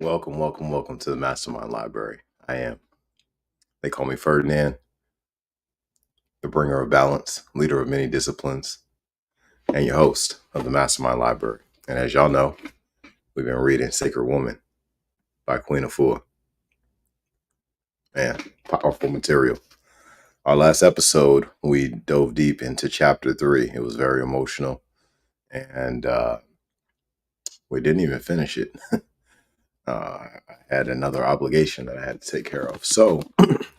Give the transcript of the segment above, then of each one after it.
Welcome to the MasterMind Library. They call me Ferdinand, the bringer of balance, leader of many disciplines, and your host of the MasterMind Library. And as y'all know, we've been reading Sacred Woman by Queen Afua. Man, powerful material. Our last episode, we dove deep into chapter 3. It was very emotional, and we didn't even finish it. I had another obligation that I had to take care of. So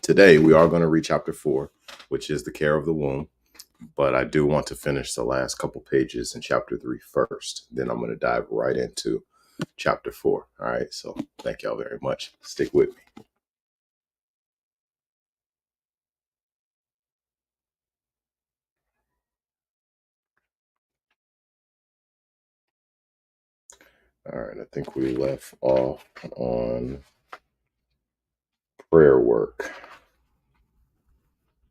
today we are going to read chapter 4, which is the care of the womb. But I do want to finish the last couple pages in chapter 3 first. Then I'm going to dive right into chapter 4. All right. So thank y'all very much. Stick with me. All right. I think we left off on prayer work.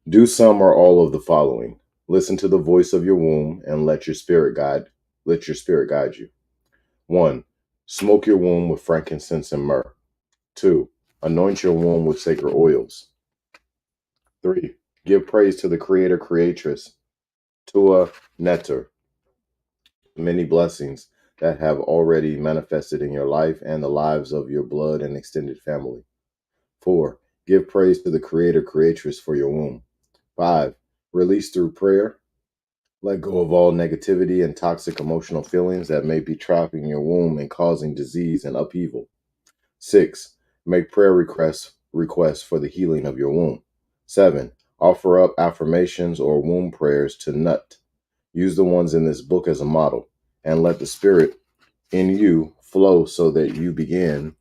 Do some or all of the following. Listen to the voice of your womb and let your spirit guide you. 1. Smoke your womb with frankincense and myrrh. 2. Anoint your womb with sacred oils. 3. Give praise to the creator creatress, Tua Neter. Many blessings that have already manifested in your life and the lives of your blood and extended family. 4. Give praise to the creator creatress for your womb. 5. Release through prayer. Let go of all negativity and toxic emotional feelings that may be trapping your womb and causing disease and upheaval. 6. Make prayer requests for the healing of your womb. 7. Offer up affirmations or womb prayers to Nut. Use the ones in this book as a model, and let the spirit in you flow so that you begin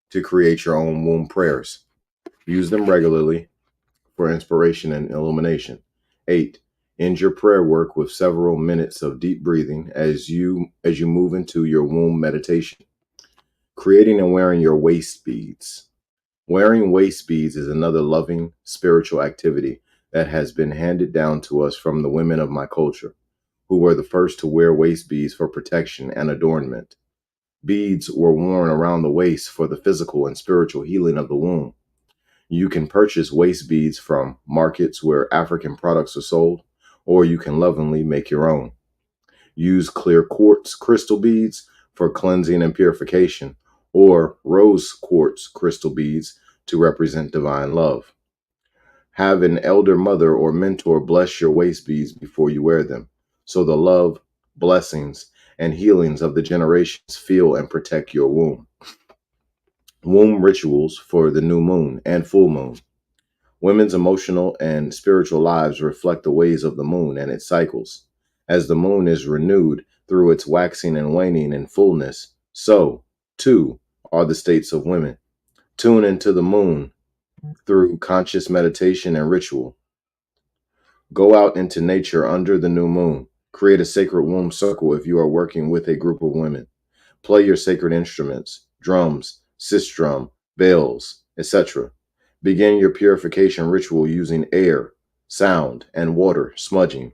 to create your own womb prayers. Use them regularly for inspiration and illumination. 8. End your prayer work with several minutes of deep breathing as you move into your womb meditation. Creating and wearing your waist beads. Wearing waist beads is another loving spiritual activity that has been handed down to us from the women of my culture, who were the first to wear waist beads for protection and adornment. Beads were worn around the waist for the physical and spiritual healing of the womb. You can purchase waist beads from markets where African products are sold, or you can lovingly make your own. Use clear quartz crystal beads for cleansing and purification, or rose quartz crystal beads to represent divine love. Have an elder mother or mentor bless your waist beads before you wear them, so the love, blessings, and healings of the generations feel and protect your womb. Womb rituals for the new moon and full moon. Women's emotional and spiritual lives reflect the ways of the moon and its cycles. As the moon is renewed through its waxing and waning in fullness, so, too, are the states of women. Tune into the moon through conscious meditation and ritual. Go out into nature under the new moon. Create a sacred womb circle if you are working with a group of women. Play your sacred instruments, drums, sistrum, bells, etc. Begin your purification ritual using air, sound, and water smudging.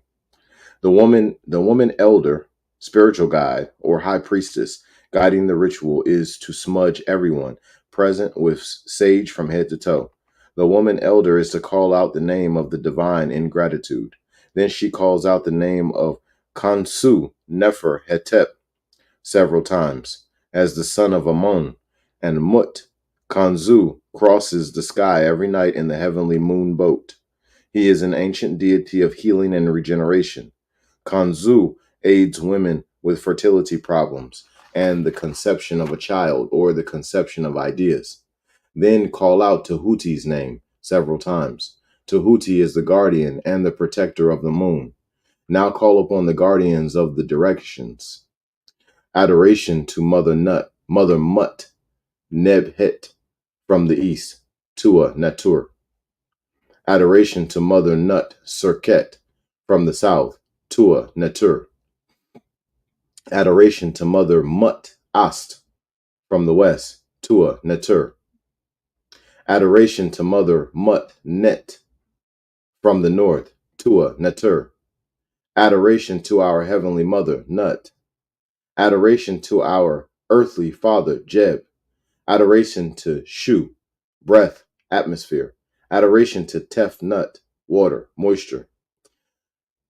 The woman elder, spiritual guide, or high priestess guiding the ritual is to smudge everyone present with sage from head to toe. The woman elder is to call out the name of the divine in gratitude. Then she calls out the name of Kansu Nefer Hetep several times as the son of Amun, and Mut. Kanzu crosses the sky every night in the heavenly moon boat. He is an ancient deity of healing and regeneration. Kanzu aids women with fertility problems and the conception of a child or the conception of ideas. Then call out Tahuti's name several times. Tahuti is the guardian and the protector of the moon. Now call upon the guardians of the directions. Adoration to Mother Mut, Nebhet from the east, Tua Natur. Adoration to Mother Nut Serket from the south, Tua Natur. Adoration to Mother Mut Ast from the west, Tua Natur. Adoration to Mother Mut Net from the north, Tua Natur. Adoration to our Heavenly Mother, Nut. Adoration to our earthly Father, Jeb. Adoration to Shu, breath, atmosphere. Adoration to Tef Nut, water, moisture.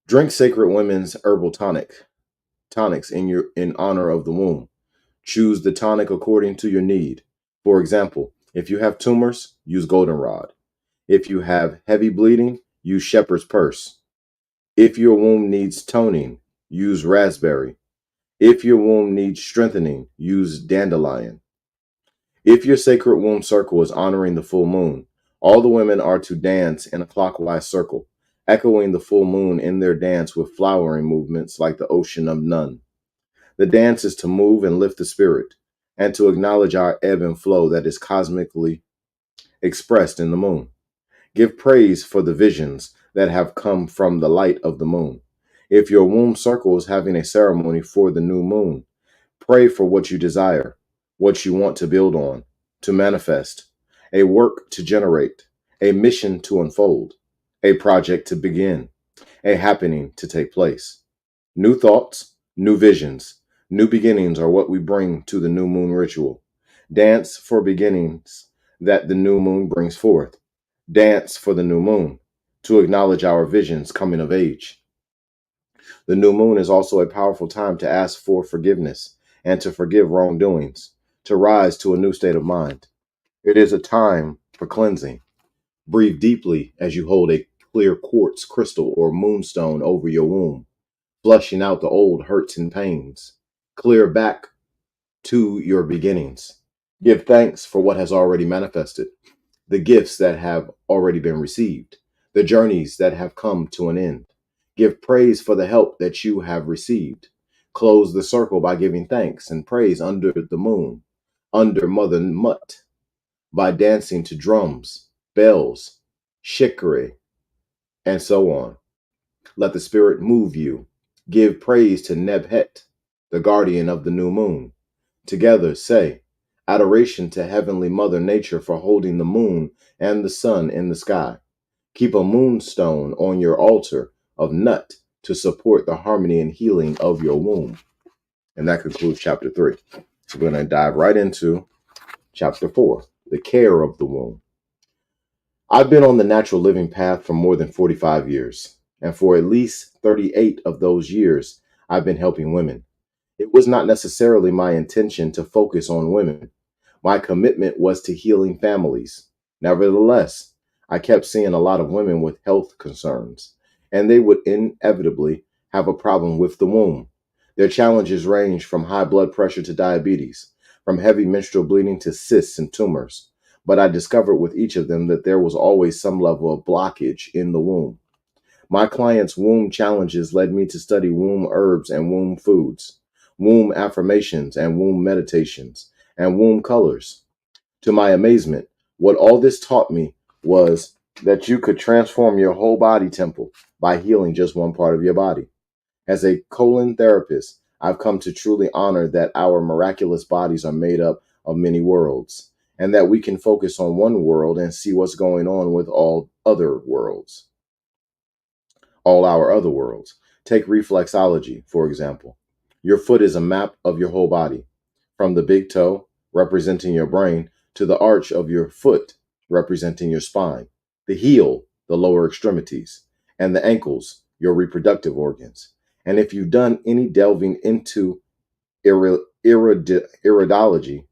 Drink sacred women's herbal tonics in honor of the womb. Choose the tonic according to your need. For example, if you have tumors, use goldenrod. If you have heavy bleeding, use shepherd's purse. If your womb needs toning, use raspberry. If your womb needs strengthening, use dandelion. If your sacred womb circle is honoring the full moon, all the women are to dance in a clockwise circle, echoing the full moon in their dance with flowering movements like the ocean of Nun. The dance is to move and lift the spirit, and to acknowledge our ebb and flow that is cosmically expressed in the moon. Give praise for the visions that have come from the light of the moon. If your womb circle is having a ceremony for the new moon, pray for what you desire, what you want to build on, to manifest, a work to generate, a mission to unfold, a project to begin, a happening to take place. New thoughts, new visions, new beginnings are what we bring to the new moon ritual. Dance for beginnings that the new moon brings forth. Dance for the new moon to acknowledge our visions coming of age. The new moon is also a powerful time to ask for forgiveness and to forgive wrongdoings, to rise to a new state of mind. It is a time for cleansing. Breathe deeply as you hold a clear quartz crystal or moonstone over your womb, flushing out the old hurts and pains. Clear back to your beginnings. Give thanks for what has already manifested, the gifts that have already been received, the journeys that have come to an end. Give praise for the help that you have received. Close the circle by giving thanks and praise under the moon, under Mother Mutt, by dancing to drums, bells, shikari, and so on. Let the spirit move you. Give praise to Nebhet, the guardian of the new moon. Together say, adoration to Heavenly Mother Nature for holding the moon and the sun in the sky. Keep a moonstone on your altar of Nut to support the harmony and healing of your womb. And that concludes chapter 3. So we're going to dive right into chapter 4, the care of the womb. I've been on the natural living path for more than 45 years, and for at least 38 of those years, I've been helping women. It was not necessarily my intention to focus on women. My commitment was to healing families. Nevertheless, I kept seeing a lot of women with health concerns, and they would inevitably have a problem with the womb. Their challenges range from high blood pressure to diabetes, from heavy menstrual bleeding to cysts and tumors. But I discovered with each of them that there was always some level of blockage in the womb. My clients' womb challenges led me to study womb herbs and womb foods, womb affirmations and womb meditations, and womb colors. To my amazement, what all this taught me was that you could transform your whole body temple by healing just one part of your body. As a colon therapist, I've come to truly honor that our miraculous bodies are made up of many worlds, and that we can focus on one world and see what's going on with all our other worlds. Take reflexology, for example. Your foot is a map of your whole body, from the big toe, representing your brain, to the arch of your foot, representing your spine, the heel, the lower extremities, and the ankles, your reproductive organs. And if you've done any delving into iridology,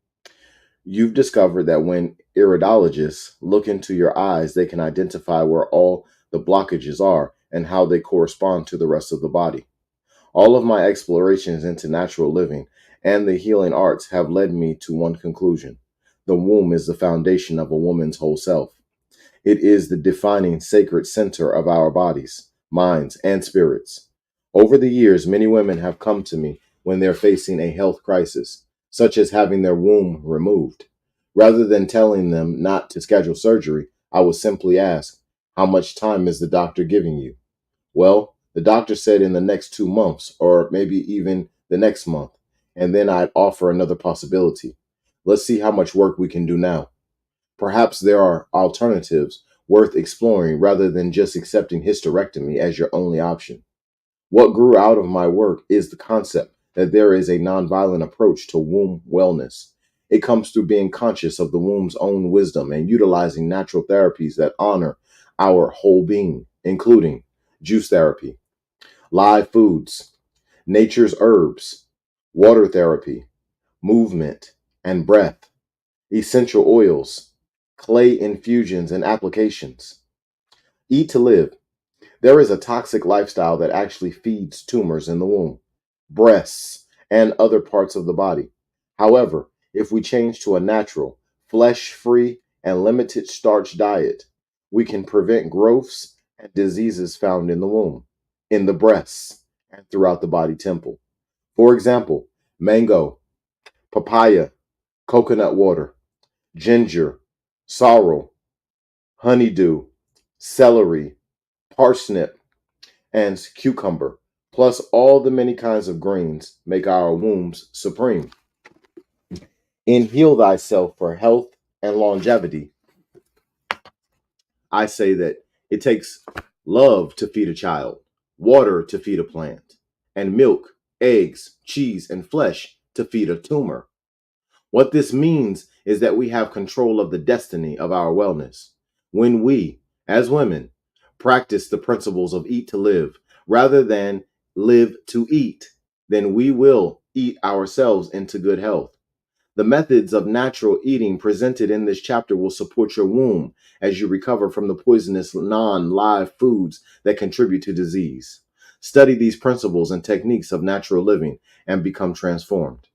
you've discovered that when iridologists look into your eyes, they can identify where all the blockages are and how they correspond to the rest of the body. All of my explorations into natural living and the healing arts have led me to one conclusion. The womb is the foundation of a woman's whole self. It is the defining sacred center of our bodies, minds, and spirits. Over the years, many women have come to me when they're facing a health crisis, such as having their womb removed. Rather than telling them not to schedule surgery, I would simply ask, how much time is the doctor giving you? Well, the doctor said in the next 2 months, or maybe even the next month. And then I'd offer another possibility. Let's see how much work we can do now. Perhaps there are alternatives worth exploring rather than just accepting hysterectomy as your only option. What grew out of my work is the concept that there is a nonviolent approach to womb wellness. It comes through being conscious of the womb's own wisdom and utilizing natural therapies that honor our whole being, including juice therapy, live foods, nature's herbs, water therapy, movement and breath, essential oils, clay infusions and applications. Eat to live. There is a toxic lifestyle that actually feeds tumors in the womb, breasts, and other parts of the body. However, if we change to a natural, flesh free, and limited starch diet, we can prevent growths and diseases found in the womb, in the breasts, and throughout the body temple. For example, mango, papaya, coconut water, ginger, sorrel, honeydew, celery, parsnip, and cucumber, plus all the many kinds of greens, make our wombs supreme. In Heal Thyself for Health and Longevity, I say that it takes love to feed a child, water to feed a plant, and milk, eggs, cheese, and flesh to feed a tumor. What this means is that we have control of the destiny of our wellness. When we, as women, practice the principles of eat to live rather than live to eat, then we will eat ourselves into good health. The methods of natural eating presented in this chapter will support your womb as you recover from the poisonous non-live foods that contribute to disease. Study these principles and techniques of natural living and become transformed.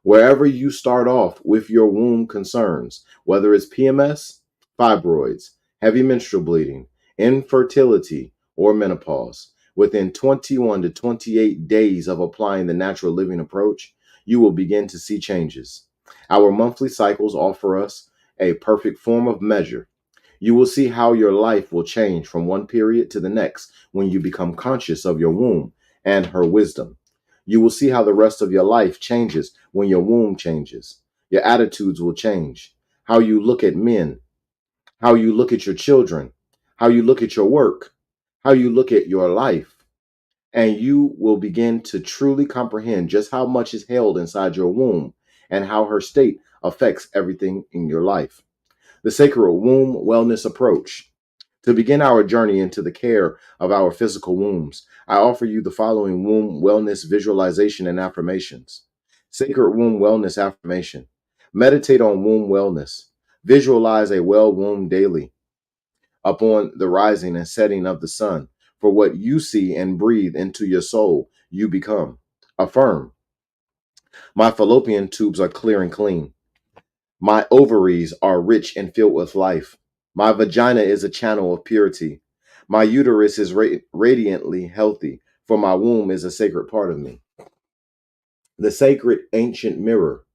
Wherever you start off with your womb concerns, whether it's PMS, fibroids, heavy menstrual bleeding, infertility, or menopause, within 21 to 28 days of applying the natural living approach, you will begin to see changes. Our monthly cycles offer us a perfect form of measure. You will see how your life will change from one period to the next when you become conscious of your womb and her wisdom. You will see how the rest of your life changes when your womb changes. Your attitudes will change. How you look at men, how you look at your children, how you look at your work, how you look at your life. And you will begin to truly comprehend just how much is held inside your womb and how her state affects everything in your life. The Sacred Womb Wellness Approach. To begin our journey into the care of our physical wombs, I offer you the following womb wellness visualization and affirmations. Sacred Womb Wellness Affirmation. Meditate on womb wellness. Visualize a well womb daily upon the rising and setting of the sun. For what you see and breathe into your soul, you become. Affirm. My fallopian tubes are clear and clean. My ovaries are rich and filled with life. My vagina is a channel of purity. My uterus is radiantly healthy, for my womb is a sacred part of me. The sacred ancient mirror.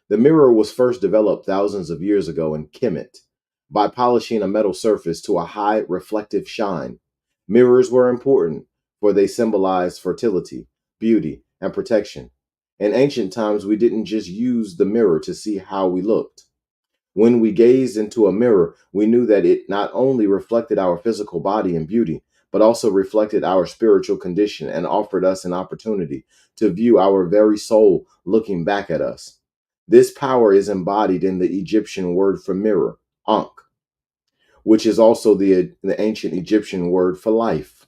The mirror was first developed thousands of years ago in Kemet by polishing a metal surface to a high reflective shine. Mirrors were important, for they symbolized fertility, beauty, and protection. In ancient times, we didn't just use the mirror to see how we looked. When we gazed into a mirror, we knew that it not only reflected our physical body and beauty, but also reflected our spiritual condition and offered us an opportunity to view our very soul looking back at us. This power is embodied in the Egyptian word for mirror, Ankh, which is also the ancient Egyptian word for life.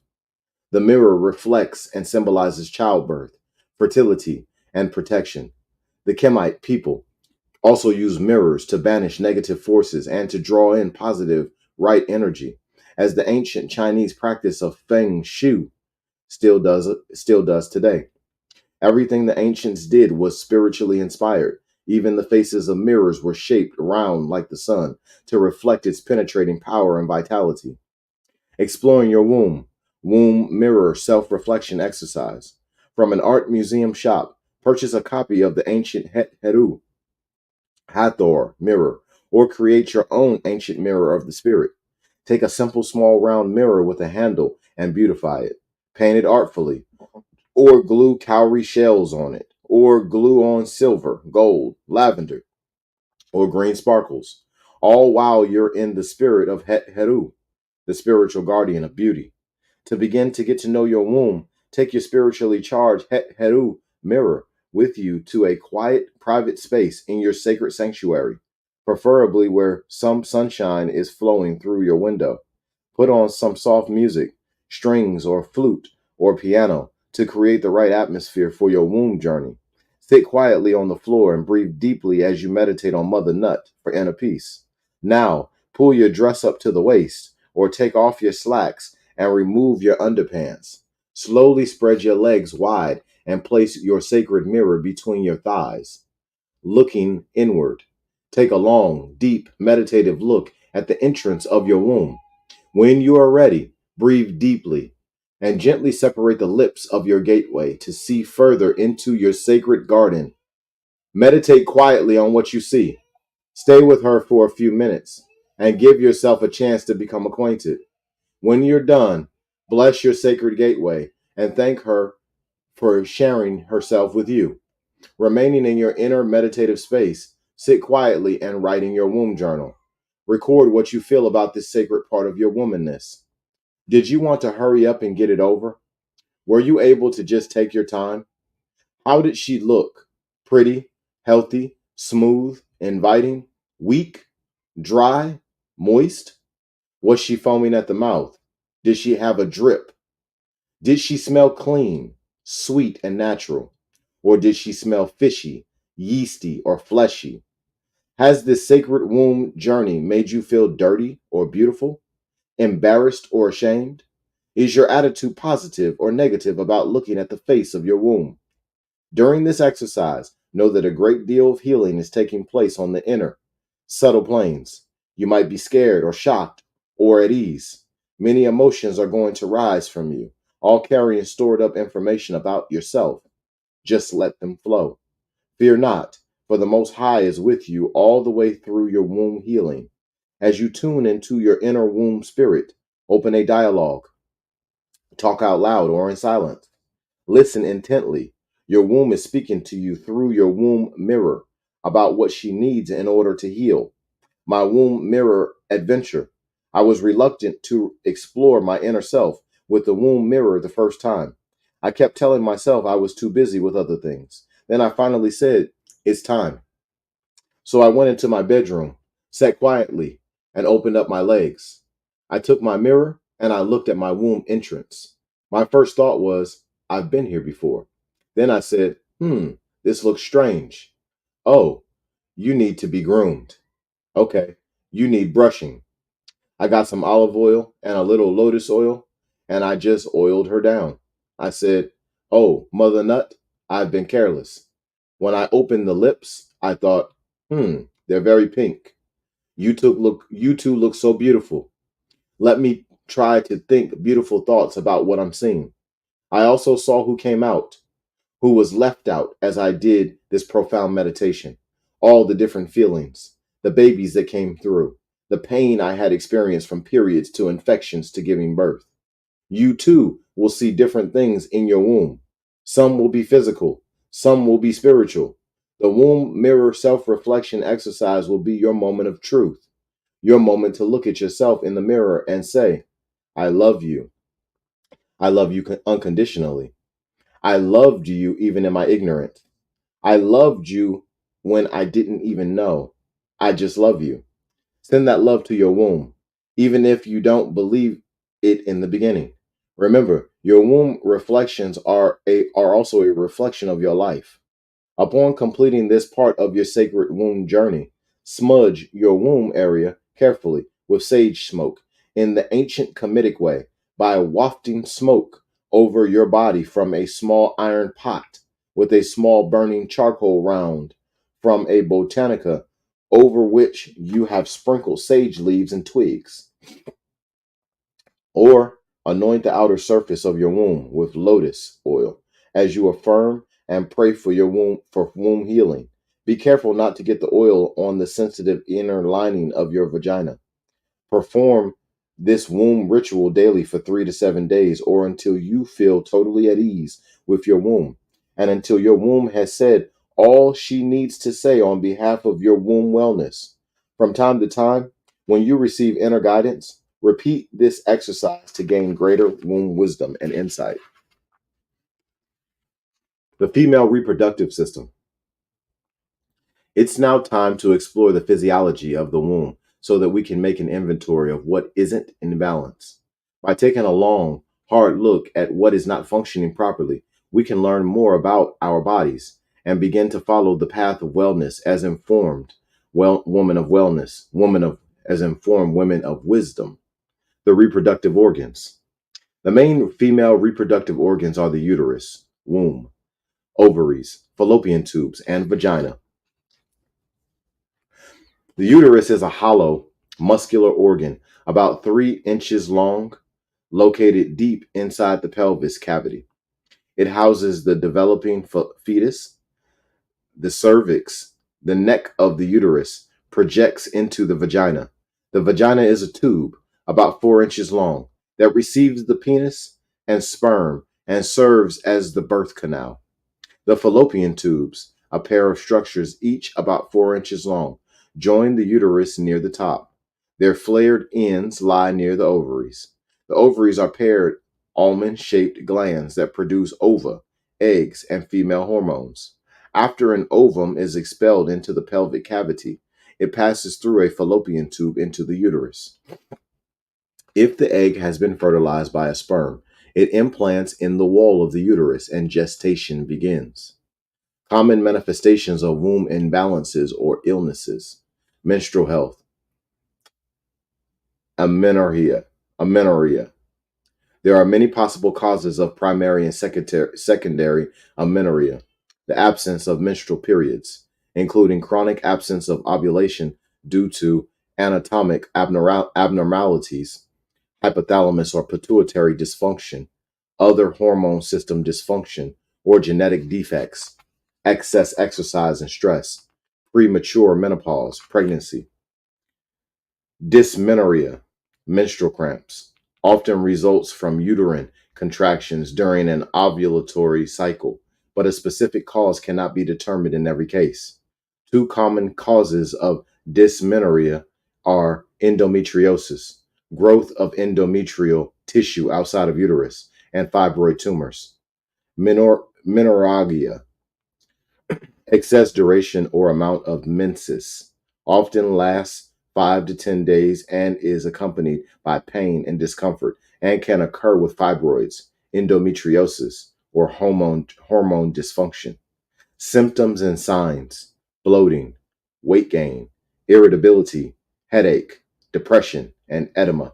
The mirror reflects and symbolizes childbirth, fertility, and protection. The Kemite people also use mirrors to banish negative forces and to draw in positive, right energy, as the ancient Chinese practice of feng shui still does today. Everything the ancients did was spiritually inspired. Even the faces of mirrors were shaped round like the sun to reflect its penetrating power and vitality. Exploring your womb. Womb mirror self-reflection exercise. From an art museum shop, purchase a copy of the ancient Heru Hathor mirror, or create your own ancient mirror of the spirit. Take a simple small round mirror with a handle and beautify it. Paint it artfully, or glue cowrie shells on it, or glue on silver, gold, lavender, or green sparkles, all while you're in the spirit of Heru, the spiritual guardian of beauty. To begin to get to know your womb, take your spiritually charged Heru mirror with you to a quiet, private space in your sacred sanctuary, preferably where some sunshine is flowing through your window. Put on some soft music, strings or flute or piano to create the right atmosphere for your womb journey. Sit quietly on the floor and breathe deeply as you meditate on Mother Nut for inner peace. Now, pull your dress up to the waist or take off your slacks and remove your underpants. Slowly spread your legs wide and place your sacred mirror between your thighs, looking inward. Take a long, deep, meditative look at the entrance of your womb. When you are ready, breathe deeply and gently separate the lips of your gateway to see further into your sacred garden. Meditate quietly on what you see. Stay with her for a few minutes and give yourself a chance to become acquainted. When you're done, bless your sacred gateway and thank her for sharing herself with you. Remaining in your inner meditative space, sit quietly and write in your womb journal. Record what you feel about this sacred part of your womanness. Did you want to hurry up and get it over? Were you able to just take your time? How did she look? Pretty, healthy, smooth, inviting, weak, dry, moist? Was she foaming at the mouth? Did she have a drip? Did she smell clean, sweet, and natural? Or did she smell fishy, yeasty, or fleshy? Has this sacred womb journey made you feel dirty or beautiful, embarrassed or ashamed? Is your attitude positive or negative about looking at the face of your womb? During this exercise, know that a great deal of healing is taking place on the inner, subtle planes. You might be scared or shocked or at ease. Many emotions are going to rise from you, all carrying stored up information about yourself. Just let them flow. Fear not, for the Most High is with you all the way through your womb healing. As you tune into your inner womb spirit, open a dialogue, talk out loud or in silence. Listen intently. Your womb is speaking to you through your womb mirror about what she needs in order to heal. My womb mirror adventure. I was reluctant to explore my inner self with the womb mirror the first time. I kept telling myself I was too busy with other things. Then I finally said, it's time. So I went into my bedroom, sat quietly, and opened up my legs. I took my mirror and I looked at my womb entrance. My first thought was, I've been here before. Then I said, this looks strange. Oh, you need to be groomed. Okay, you need brushing. I got some olive oil and a little lotus oil, and I just oiled her down. I said, oh, Mother Nut, I've been careless. When I opened the lips, I thought, they're very pink. You two look so beautiful. Let me try to think beautiful thoughts about what I'm seeing. I also saw who came out, who was left out as I did this profound meditation. All the different feelings, the babies that came through, the pain I had experienced from periods to infections to giving birth. You too will see different things in your womb. Some will be physical, some will be spiritual. The womb mirror self reflection exercise will be your moment of truth, your moment to look at yourself in the mirror and say, I love you. I love you unconditionally. I loved you even in my ignorance. I loved you when I didn't even know. I just love you. Send that love to your womb, even if you don't believe it in the beginning. Remember, your womb reflections are also a reflection of your life. Upon completing this part of your sacred womb journey, smudge your womb area carefully with sage smoke in the ancient Kemetic way by wafting smoke over your body from a small iron pot with a small burning charcoal round from a botanica over which you have sprinkled sage leaves and twigs. Or anoint the outer surface of your womb with lotus oil as you affirm and pray for your womb healing. Be careful not to get the oil on the sensitive inner lining of your vagina. Perform this womb ritual daily for 3 to 7 days or until you feel totally at ease with your womb and until your womb has said all she needs to say on behalf of your womb wellness. From time to time, when you receive inner guidance, repeat this exercise to gain greater womb wisdom and insight. The female reproductive system. It's now time to explore the physiology of the womb so that we can make an inventory of what isn't in balance. By taking a long, hard look at what is not functioning properly, we can learn more about our bodies and begin to follow the path of wellness as informed woman of wellness, woman of as informed women of wisdom. The reproductive organs. The main female reproductive organs are the uterus, womb, ovaries, fallopian tubes, and vagina. The uterus is a hollow, muscular organ about 3 inches long, located deep inside the pelvis cavity. It houses the developing fetus. The cervix, the neck of the uterus, projects into the vagina. The vagina is a tube about 4 inches long that receives the penis and sperm and serves as the birth canal. The fallopian tubes, a pair of structures each about 4 inches long, join the uterus near the top. Their flared ends lie near the ovaries. The ovaries are paired, almond shaped glands that produce ova, eggs, and female hormones. After an ovum is expelled into the pelvic cavity, it passes through a fallopian tube into the uterus. If the egg has been fertilized by a sperm, it implants in the wall of the uterus and gestation begins. Common manifestations of womb imbalances or illnesses: menstrual health, amenorrhea. Amenorrhea. There are many possible causes of primary and secondary amenorrhea. The absence of menstrual periods, including chronic absence of ovulation due to anatomic abnormalities, hypothalamus or pituitary dysfunction, other hormone system dysfunction, or genetic defects, excess exercise and stress, premature menopause, pregnancy. Dysmenorrhea, menstrual cramps, often results from uterine contractions during an ovulatory cycle, but a specific cause cannot be determined in every case. Two common causes of dysmenorrhea are endometriosis, growth of endometrial tissue outside of uterus, and fibroid tumors. Menorrhagia, excess duration or amount of menses, often lasts 5 to 10 days and is accompanied by pain and discomfort and can occur with fibroids, endometriosis, or hormone dysfunction. Symptoms and signs: bloating, weight gain, irritability, headache, depression, and edema.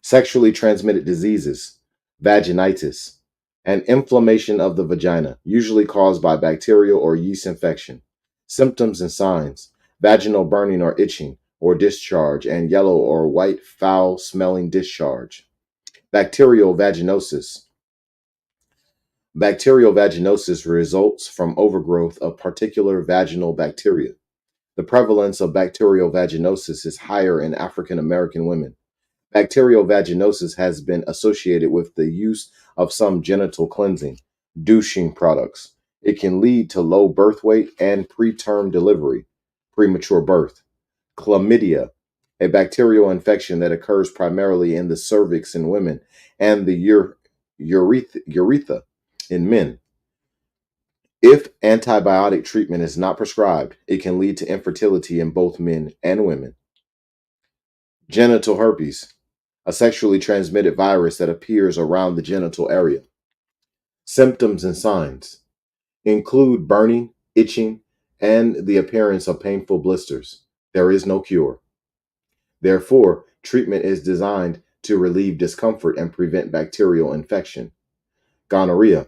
Sexually transmitted diseases: vaginitis, and inflammation of the vagina, usually caused by bacterial or yeast infection. Symptoms and signs: vaginal burning or itching or discharge, and yellow or white foul smelling discharge. Bacterial vaginosis. Bacterial vaginosis results from overgrowth of particular vaginal bacteria. The prevalence of bacterial vaginosis is higher in African American women. Bacterial vaginosis has been associated with the use of some genital cleansing, douching products. It can lead to low birth weight and preterm delivery, premature birth. Chlamydia, a bacterial infection that occurs primarily in the cervix in women and the urethra in men. If antibiotic treatment is not prescribed, it can lead to infertility in both men and women. Genital herpes, a sexually transmitted virus that appears around the genital area. Symptoms and signs include burning, itching, and the appearance of painful blisters. There is no cure. Therefore, treatment is designed to relieve discomfort and prevent bacterial infection. Gonorrhea,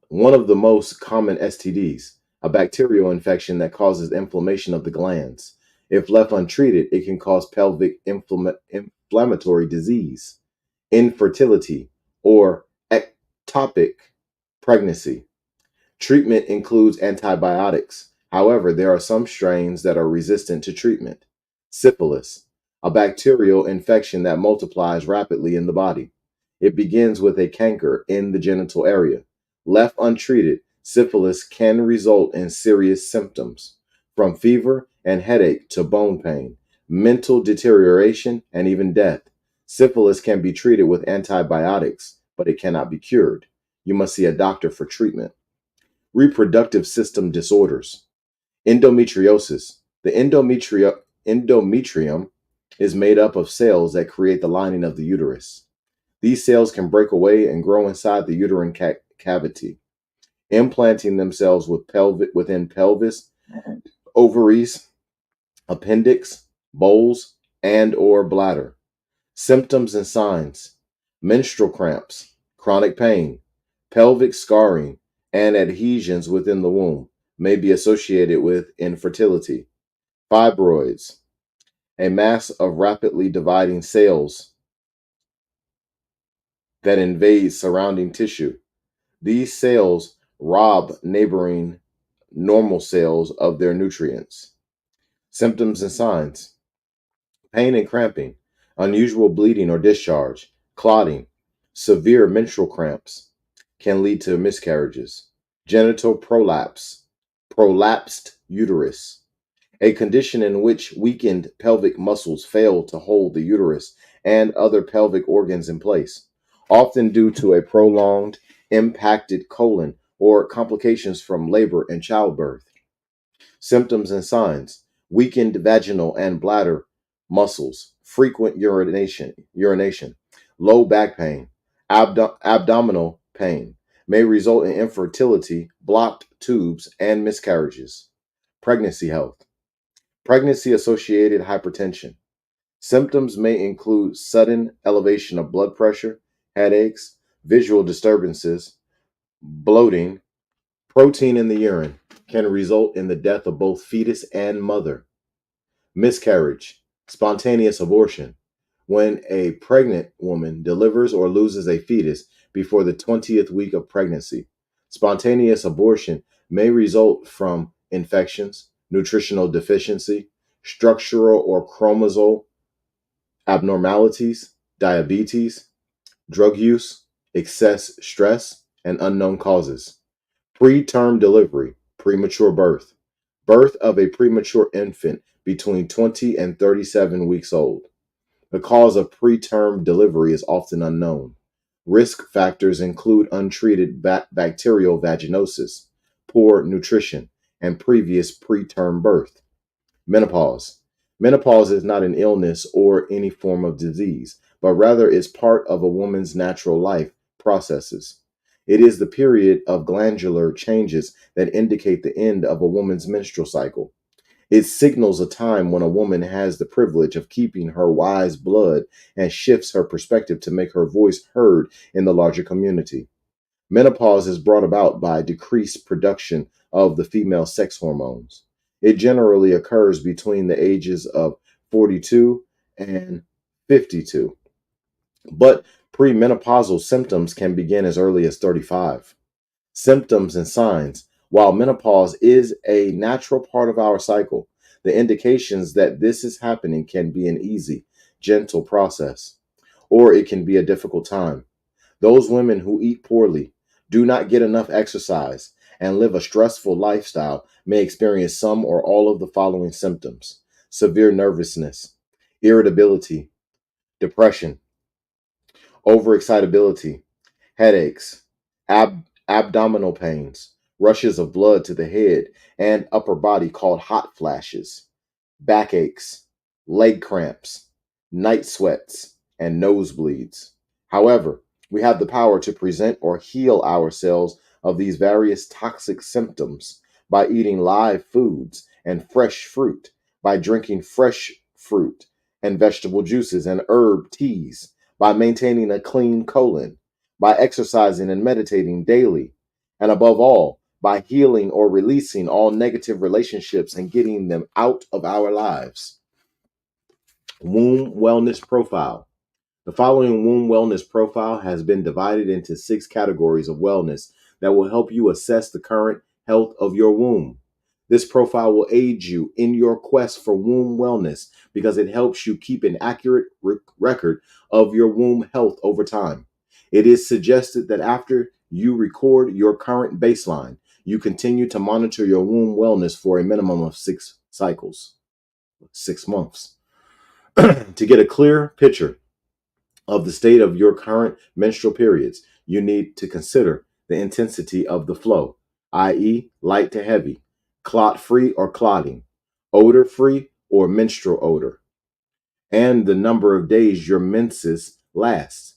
one of the most common STDs, a bacterial infection that causes inflammation of the glands. If left untreated, it can cause pelvic inflammatory disease, infertility, or ectopic pregnancy. Treatment includes antibiotics. However, there are some strains that are resistant to treatment. Syphilis, a bacterial infection that multiplies rapidly in the body. It begins with a canker in the genital area. Left untreated, syphilis can result in serious symptoms, from fever and headache to bone pain, mental deterioration, and even death. Syphilis can be treated with antibiotics, but it cannot be cured. You must see a doctor for treatment. Reproductive system disorders. Endometriosis. The endometrium is made up of cells that create the lining of the uterus. These cells can break away and grow inside the uterine cavity, implanting themselves within pelvis, ovaries, appendix, bowls, and or bladder. Symptoms and signs: menstrual cramps, chronic pain, pelvic scarring, and adhesions within the womb may be associated with infertility. Fibroids, a mass of rapidly dividing cells that invade surrounding tissue. These cells rob neighboring normal cells of their nutrients. Symptoms and signs: pain and cramping, unusual bleeding or discharge, clotting, severe menstrual cramps can lead to miscarriages. Genital prolapse, prolapsed uterus, a condition in which weakened pelvic muscles fail to hold the uterus and other pelvic organs in place, often due to a prolonged, impacted colon or complications from labor and childbirth. Symptoms and signs: weakened vaginal and bladder muscles, frequent urination, low back pain, abdominal pain may result in infertility, blocked tubes, and miscarriages. Pregnancy health. Pregnancy associated hypertension. Symptoms may include sudden elevation of blood pressure, headaches, visual disturbances, bloating. Protein in the urine can result in the death of both fetus and mother. Miscarriage, spontaneous abortion, when a pregnant woman delivers or loses a fetus before the 20th week of pregnancy. Spontaneous abortion may result from infections, nutritional deficiency, structural or chromosomal abnormalities, diabetes, drug use, excess stress, and unknown causes. Preterm delivery, premature birth, birth of a premature infant between 20 and 37 weeks old. The cause of preterm delivery is often unknown. Risk factors include untreated bacterial vaginosis, poor nutrition, and previous preterm birth. Menopause. Menopause is not an illness or any form of disease, but rather is part of a woman's natural life processes. It is the period of glandular changes that indicate the end of a woman's menstrual cycle. It signals a time when a woman has the privilege of keeping her wise blood and shifts her perspective to make her voice heard in the larger community. Menopause is brought about by decreased production of the female sex hormones. It generally occurs between the ages of 42 and 52, but premenopausal symptoms can begin as early as 35. Symptoms and signs. While menopause is a natural part of our cycle, the indications that this is happening can be an easy, gentle process, or it can be a difficult time. Those women who eat poorly, do not get enough exercise, and live a stressful lifestyle may experience some or all of the following symptoms: severe nervousness, irritability, depression, overexcitability, headaches, abdominal pains, rushes of blood to the head and upper body called hot flashes, backaches, leg cramps, night sweats, and nosebleeds. However, we have the power to present or heal ourselves of these various toxic symptoms by eating live foods and fresh fruit, by drinking fresh fruit and vegetable juices and herb teas, by maintaining a clean colon, by exercising and meditating daily, and above all, by healing or releasing all negative relationships and getting them out of our lives. Womb Wellness Profile. The following womb wellness profile has been divided into 6 categories of wellness that will help you assess the current health of your womb. This profile will aid you in your quest for womb wellness because it helps you keep an accurate record of your womb health over time. It is suggested that after you record your current baseline, you continue to monitor your womb wellness for a minimum of 6 cycles, 6 months, to get a clear picture of the state of your current menstrual periods. You need to consider the intensity of the flow, i.e., light to heavy, clot free or clotting, odor free or menstrual odor, and the number of days your menses last,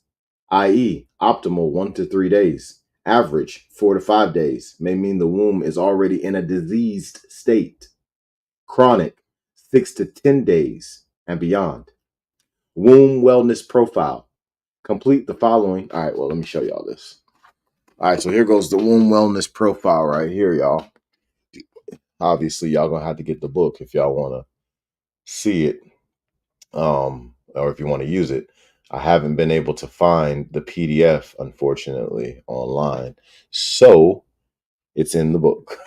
i.e., optimal 1 to 3 days, average 4 to 5 days, may mean the womb is already in a diseased state, chronic 6 to 10 days, and beyond. Womb wellness profile. Complete the following. All right, well, let me show y'all this. All right, so here goes the womb wellness profile right here, y'all. Obviously, y'all gonna have to get the book if y'all want to see it, or if you want to use it. I haven't been able to find the PDF, unfortunately, online, so it's in the book.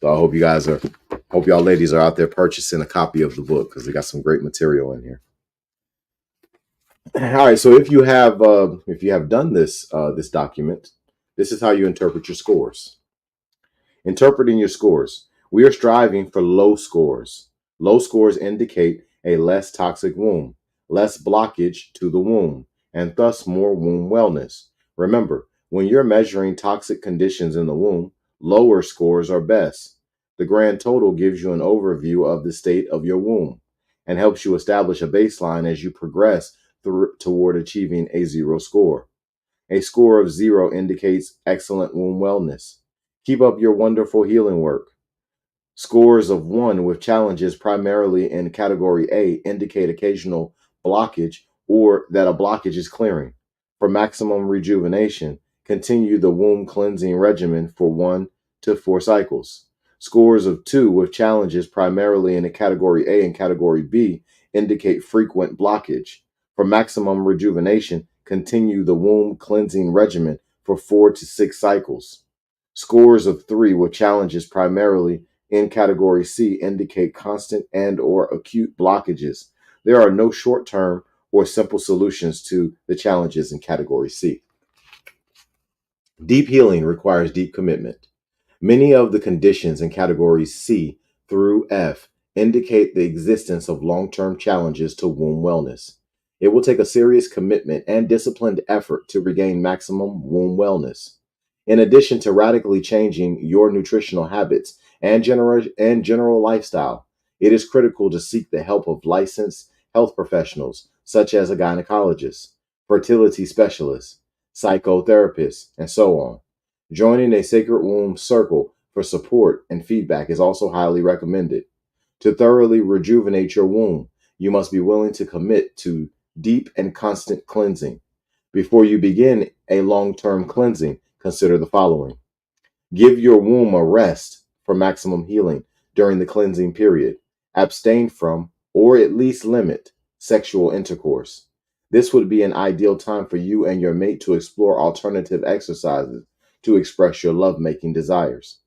So I hope y'all ladies are out there purchasing a copy of the book because we got some great material in here. All right, so if you have done this document, this is how you interpret your scores. Interpreting your scores. We are striving for low scores. Low scores indicate a less toxic womb, less blockage to the womb, and thus more womb wellness. Remember, when you're measuring toxic conditions in the womb, lower scores are best. The grand total gives you an overview of the state of your womb and helps you establish a baseline as you progress toward achieving a 0 score. A score of 0 indicates excellent womb wellness. Keep up your wonderful healing work. Scores of 1 with challenges primarily in category A indicate occasional blockage or that a blockage is clearing. For maximum rejuvenation, continue the womb cleansing regimen for 1 to 4 cycles. Scores of 2 with challenges primarily in category A and category B indicate frequent blockage. For maximum rejuvenation, continue the womb cleansing regimen for 4 to 6 cycles. Scores of 3 with challenges primarily in category C indicate constant and or acute blockages. There are no short-term or simple solutions to the challenges in category C. Deep healing requires deep commitment. Many of the conditions in categories C through F indicate the existence of long-term challenges to womb wellness. It will take a serious commitment and disciplined effort to regain maximum womb wellness. In addition to radically changing your nutritional habits and general lifestyle, it is critical to seek the help of licensed health professionals such as a gynecologist, fertility specialist, psychotherapist, and so on. Joining a sacred womb circle for support and feedback is also highly recommended. To thoroughly rejuvenate your womb, you must be willing to commit to deep and constant cleansing. Before you begin a long-term cleansing, consider the following. Give your womb a rest for maximum healing during the cleansing period. Abstain from, or at least limit, sexual intercourse. This would be an ideal time for you and your mate to explore alternative exercises to express your lovemaking desires.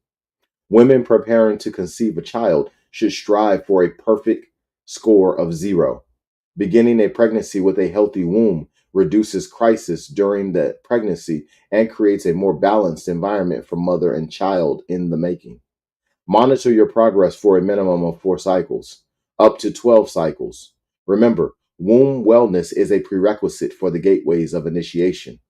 Women preparing to conceive a child should strive for a perfect score of 0. Beginning a pregnancy with a healthy womb reduces crisis during the pregnancy and creates a more balanced environment for mother and child in the making. Monitor your progress for a minimum of 4 cycles, up to 12 cycles. Remember, womb wellness is a prerequisite for the gateways of initiation.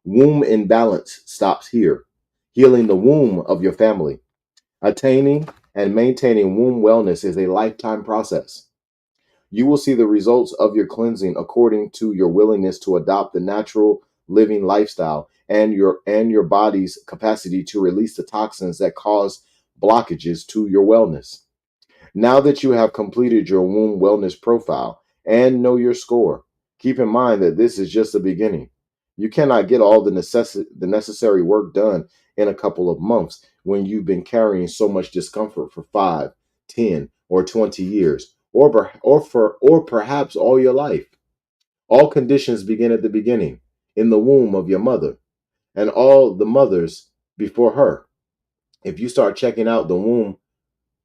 Womb imbalance stops here. Healing the womb of your family. Attaining and maintaining womb wellness is a lifetime process. You will see the results of your cleansing according to your willingness to adopt the natural living lifestyle and your body's capacity to release the toxins that cause blockages to your wellness. Now that you have completed your womb wellness profile and know your score, keep in mind that this is just the beginning. You cannot get all the necessary work done in a couple of months when you've been carrying so much discomfort for 5, 10, or 20 years, or perhaps all your life. All conditions begin at the beginning, in the womb of your mother, and all the mothers before her. If you start checking out the womb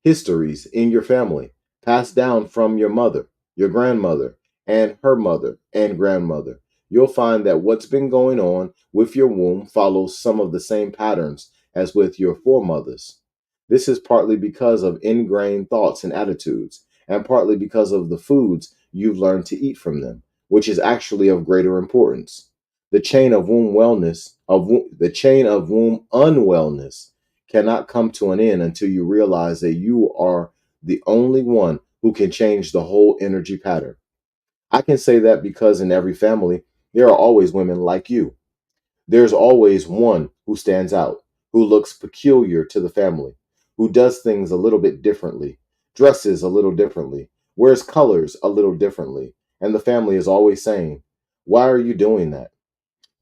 histories in your family, passed down from your mother, your grandmother, and her mother and grandmother, you'll find that what's been going on with your womb follows some of the same patterns as with your foremothers. This is partly because of ingrained thoughts and attitudes, and partly because of the foods you've learned to eat from them, which is actually of greater importance. The chain of womb wellness, the chain of womb unwellness cannot come to an end until you realize that you are the only one who can change the whole energy pattern. I can say that because in every family, there are always women like you. There's always one who stands out, who looks peculiar to the family, who does things a little bit differently, dresses a little differently, wears colors a little differently, and the family is always saying, "Why are you doing that?"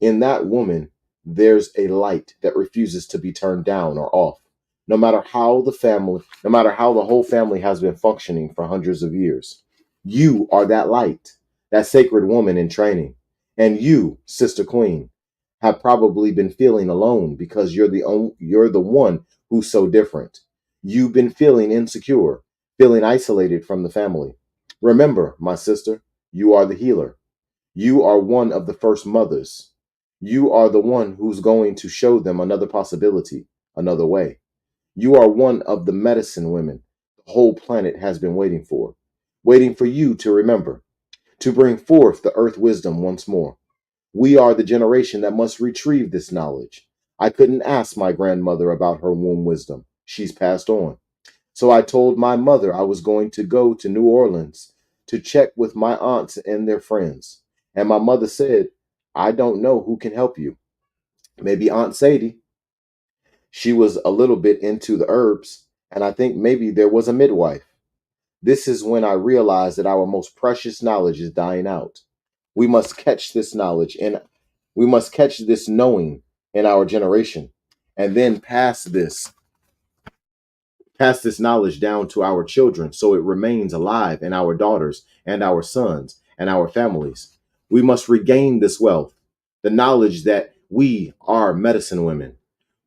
In that woman, there's a light that refuses to be turned down or off. No matter how the whole family has been functioning for hundreds of years, you are that light, that sacred woman in training. And you, Sister Queen, have probably been feeling alone because you're the one who's so different. You've been feeling insecure, feeling isolated from the family. Remember, my sister, you are the healer. You are one of the first mothers. You are the one who's going to show them another possibility, another way. You are one of the medicine women the whole planet has been waiting for you to remember, to bring forth the earth wisdom once more. We are the generation that must retrieve this knowledge. I couldn't ask my grandmother about her womb wisdom. She's passed on. So I told my mother I was going to go to New Orleans to check with my aunts and their friends. And my mother said, "I don't know who can help you. Maybe Aunt Sadie." She was a little bit into the herbs, and I think maybe there was a midwife. This is when I realized that our most precious knowledge is dying out. We must catch this knowledge and we must catch this knowing in our generation and then pass this knowledge down to our children so it remains alive in our daughters and our sons and our families. We must regain this wealth, the knowledge that we are medicine women.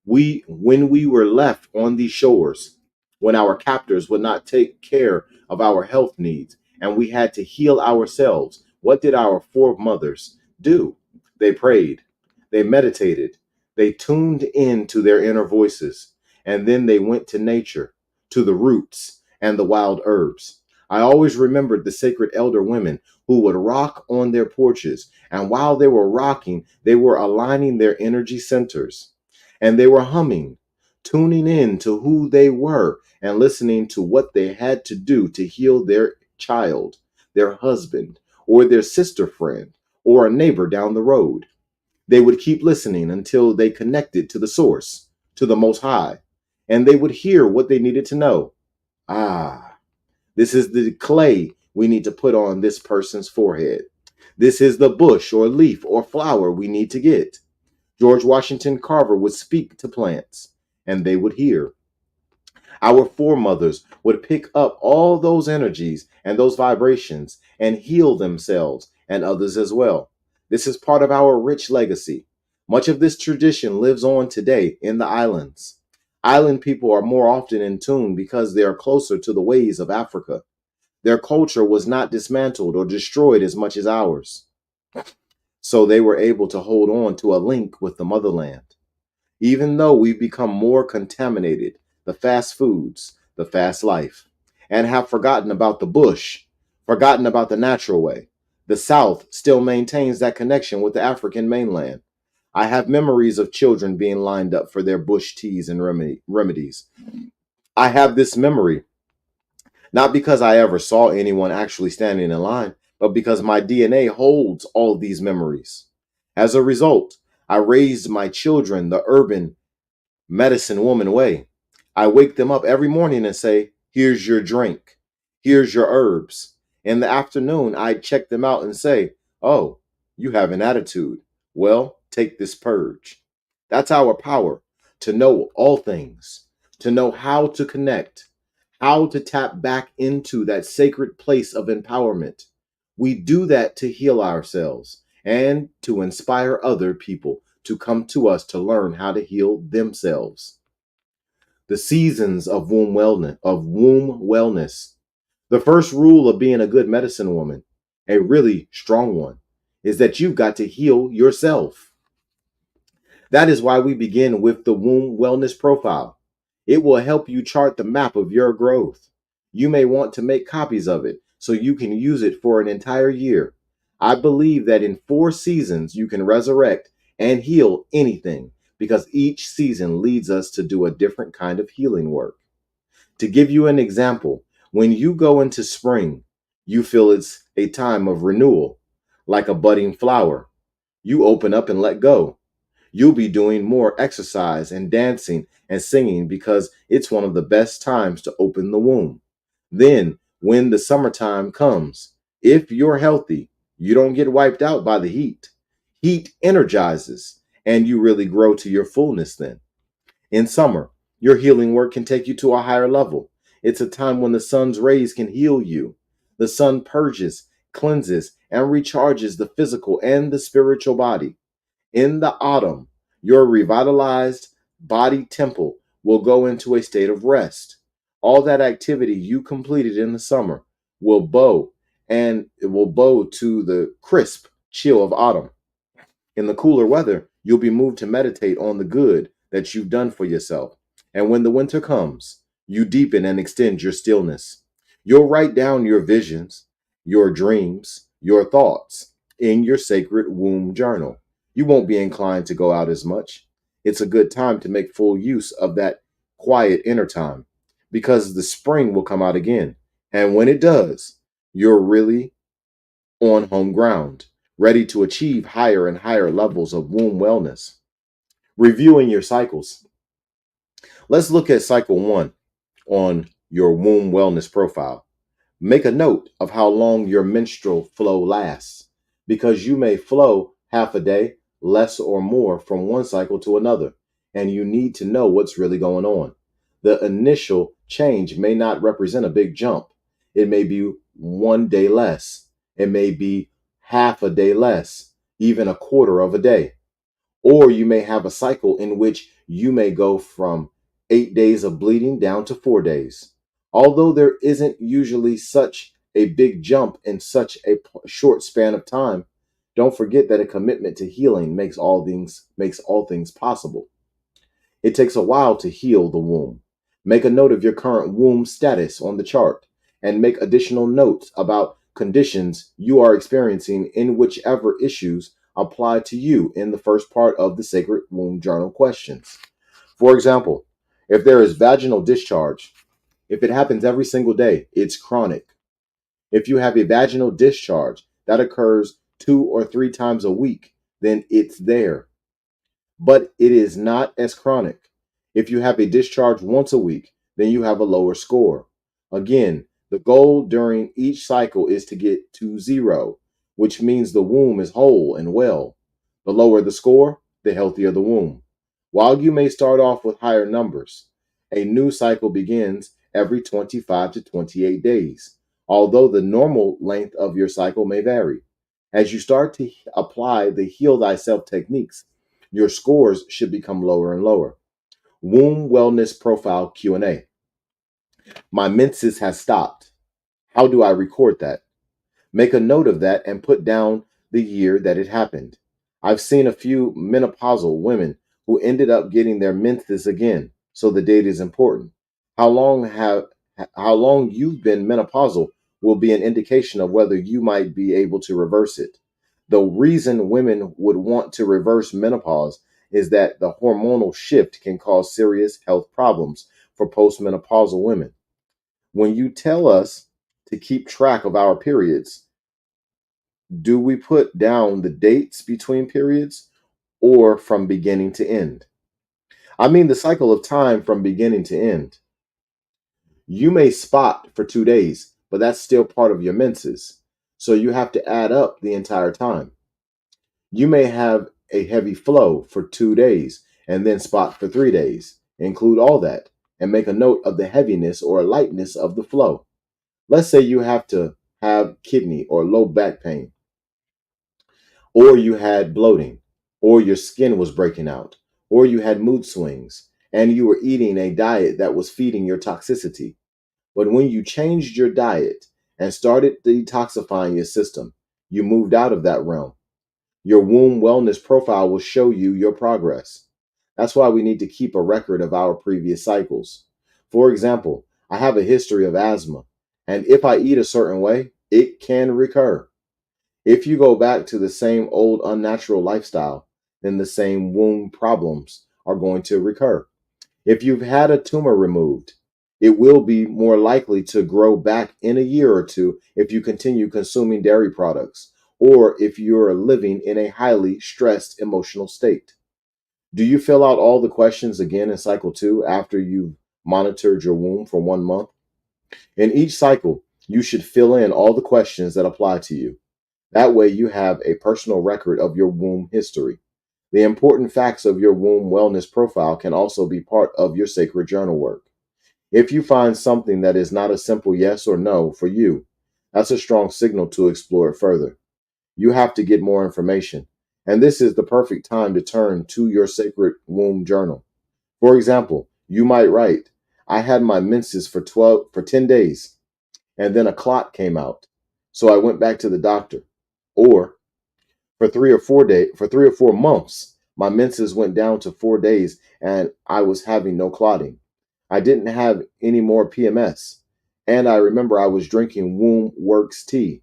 When we were left on these shores, when our captors would not take care of our health needs and we had to heal ourselves, what did our foremothers do? They prayed, they meditated, they tuned in to their inner voices, and then they went to nature, to the roots and the wild herbs. I always remembered the sacred elder women who would rock on their porches, and while they were rocking, they were aligning their energy centers and they were humming, tuning in to who they were and listening to what they had to do to heal their child, their husband, or their sister friend, or a neighbor down the road. They would keep listening until they connected to the source, to the Most High, and they would hear what they needed to know. Ah, this is the clay we need to put on this person's forehead. This is the bush or leaf or flower we need to get. George Washington Carver would speak to plants, and they would hear. Our foremothers would pick up all those energies and those vibrations and heal themselves and others as well. This is part of our rich legacy. Much of this tradition lives on today in the islands. Island people are more often in tune because they are closer to the ways of Africa. Their culture was not dismantled or destroyed as much as ours, so they were able to hold on to a link with the motherland. Even though we've become more contaminated, the fast foods, the fast life, and have forgotten about the bush, forgotten about the natural way, the South still maintains that connection with the African mainland. I have memories of children being lined up for their bush teas and remedies. I have this memory, not because I ever saw anyone actually standing in line, but because my DNA holds all these memories. As a result, I raised my children the urban medicine woman way. I wake them up every morning and say, "Here's your drink. Here's your herbs." In the afternoon, I check them out and say, "Oh, you have an attitude. Well, take this purge." That's our power, to know all things, to know how to connect, how to tap back into that sacred place of empowerment. We do that to heal ourselves and to inspire other people to come to us to learn how to heal themselves. The seasons of womb wellness. The first rule of being a good medicine woman, a really strong one, is that you've got to heal yourself. That is why we begin with the womb wellness profile. It will help you chart the map of your growth. You may want to make copies of it so you can use it for an entire year. I believe that in 4 seasons, you can resurrect and heal anything because each season leads us to do a different kind of healing work. To give you an example, when you go into spring, you feel it's a time of renewal, like a budding flower. You open up and let go. You'll be doing more exercise and dancing and singing because it's one of the best times to open the womb. Then, when the summertime comes, if you're healthy, you don't get wiped out by the heat. Heat energizes, and you really grow to your fullness then. In summer, your healing work can take you to a higher level. It's a time when the sun's rays can heal you. The sun purges, cleanses, and recharges the physical and the spiritual body. In the autumn, your revitalized body temple will go into a state of rest. All that activity you completed in the summer will bow, and it will bow to the crisp chill of autumn. In the cooler weather, you'll be moved to meditate on the good that you've done for yourself. And when the winter comes, you deepen and extend your stillness. You'll write down your visions, your dreams, your thoughts in your sacred womb journal. You won't be inclined to go out as much. It's a good time to make full use of that quiet inner time because the spring will come out again. And when it does, you're really on home ground, ready to achieve higher and higher levels of womb wellness. Reviewing your cycles. Let's look at cycle 1 on your womb wellness profile. Make a note of how long your menstrual flow lasts because you may flow half a day, less or more from one cycle to another, and you need to know what's really going on. The initial change may not represent a big jump. It may be 1 day less. It may be half a day less, even a quarter of a day. Or you may have a cycle in which you may go from 8 days of bleeding down to 4 days. Although there isn't usually such a big jump in such a short span of time, don't forget that a commitment to healing makes all things possible. It takes a while to heal the womb. Make a note of your current womb status on the chart and make additional notes about conditions you are experiencing in whichever issues apply to you in the first part of the Sacred Womb Journal questions. For example, if there is vaginal discharge, if it happens every single day, it's chronic. If you have a vaginal discharge that occurs 2 or 3 times a week, then it's there, but it is not as chronic. If you have a discharge once a week, then you have a lower score. Again, the goal during each cycle is to get to 0, which means the womb is whole and well. The lower the score, the healthier the womb. While you may start off with higher numbers, a new cycle begins every 25 to 28 days, although the normal length of your cycle may vary. As you start to apply the Heal Thyself techniques, your scores should become lower and lower. Womb Wellness Profile Q&A. My menses has stopped. How do I record that? Make a note of that and put down the year that it happened. I've seen a few menopausal women who ended up getting their menses again, so the date is important. How long you've been menopausal will be an indication of whether you might be able to reverse it. The reason women would want to reverse menopause is that the hormonal shift can cause serious health problems for postmenopausal women. When you tell us to keep track of our periods, do we put down the dates between periods or from beginning to end? I mean the cycle of time from beginning to end. You may spot for 2 days, but that's still part of your menses. So you have to add up the entire time. You may have a heavy flow for 2 days and then spot for 3 days. Include all that and make a note of the heaviness or lightness of the flow. Let's say you have to have kidney or low back pain, or you had bloating, or your skin was breaking out, or you had mood swings, and you were eating a diet that was feeding your toxicity. But when you changed your diet and started detoxifying your system, you moved out of that realm. Your womb wellness profile will show you your progress. That's why we need to keep a record of our previous cycles. For example, I have a history of asthma, and if I eat a certain way, it can recur. If you go back to the same old unnatural lifestyle, then the same womb problems are going to recur. If you've had a tumor removed, it will be more likely to grow back in a year or two if you continue consuming dairy products or if you're living in a highly stressed emotional state. Do you fill out all the questions again in cycle 2 after you've monitored your womb for 1 month? In each cycle, you should fill in all the questions that apply to you. That way, you have a personal record of your womb history. The important facts of your womb wellness profile can also be part of your sacred journal work. If you find something that is not a simple yes or no for you, that's a strong signal to explore it further. You have to get more information, and this is the perfect time to turn to your sacred womb journal. For example, you might write, I had my menses for 10 days, and then a clot came out, so I went back to the doctor. Or for 3 or 4 months, my menses went down to 4 days and I was having no clotting. I didn't have any more PMS. And I remember I was drinking Womb Works tea.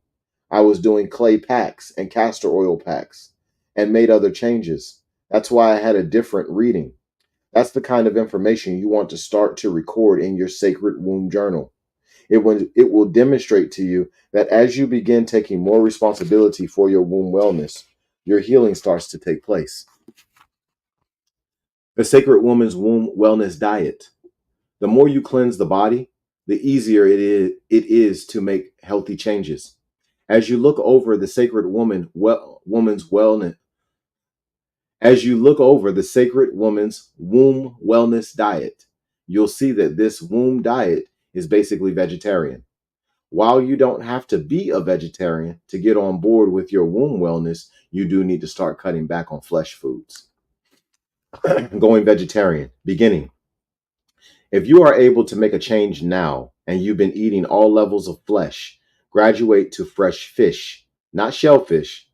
I was doing clay packs and castor oil packs and made other changes. That's why I had a different reading. That's the kind of information you want to start to record in your sacred womb journal. It will demonstrate to you that as you begin taking more responsibility for your womb wellness, your healing starts to take place. The Sacred Woman's Womb Wellness Diet. The more you cleanse the body, the easier it is to make healthy changes. As you look over the woman's wellness, as you look over the Sacred Woman's Womb Wellness Diet, you'll see that this womb diet is basically vegetarian. While you don't have to be a vegetarian to get on board with your womb wellness, you do need to start cutting back on flesh foods. Going vegetarian. Beginning. If you are able to make a change now and you've been eating all levels of flesh, graduate to fresh fish, not shellfish,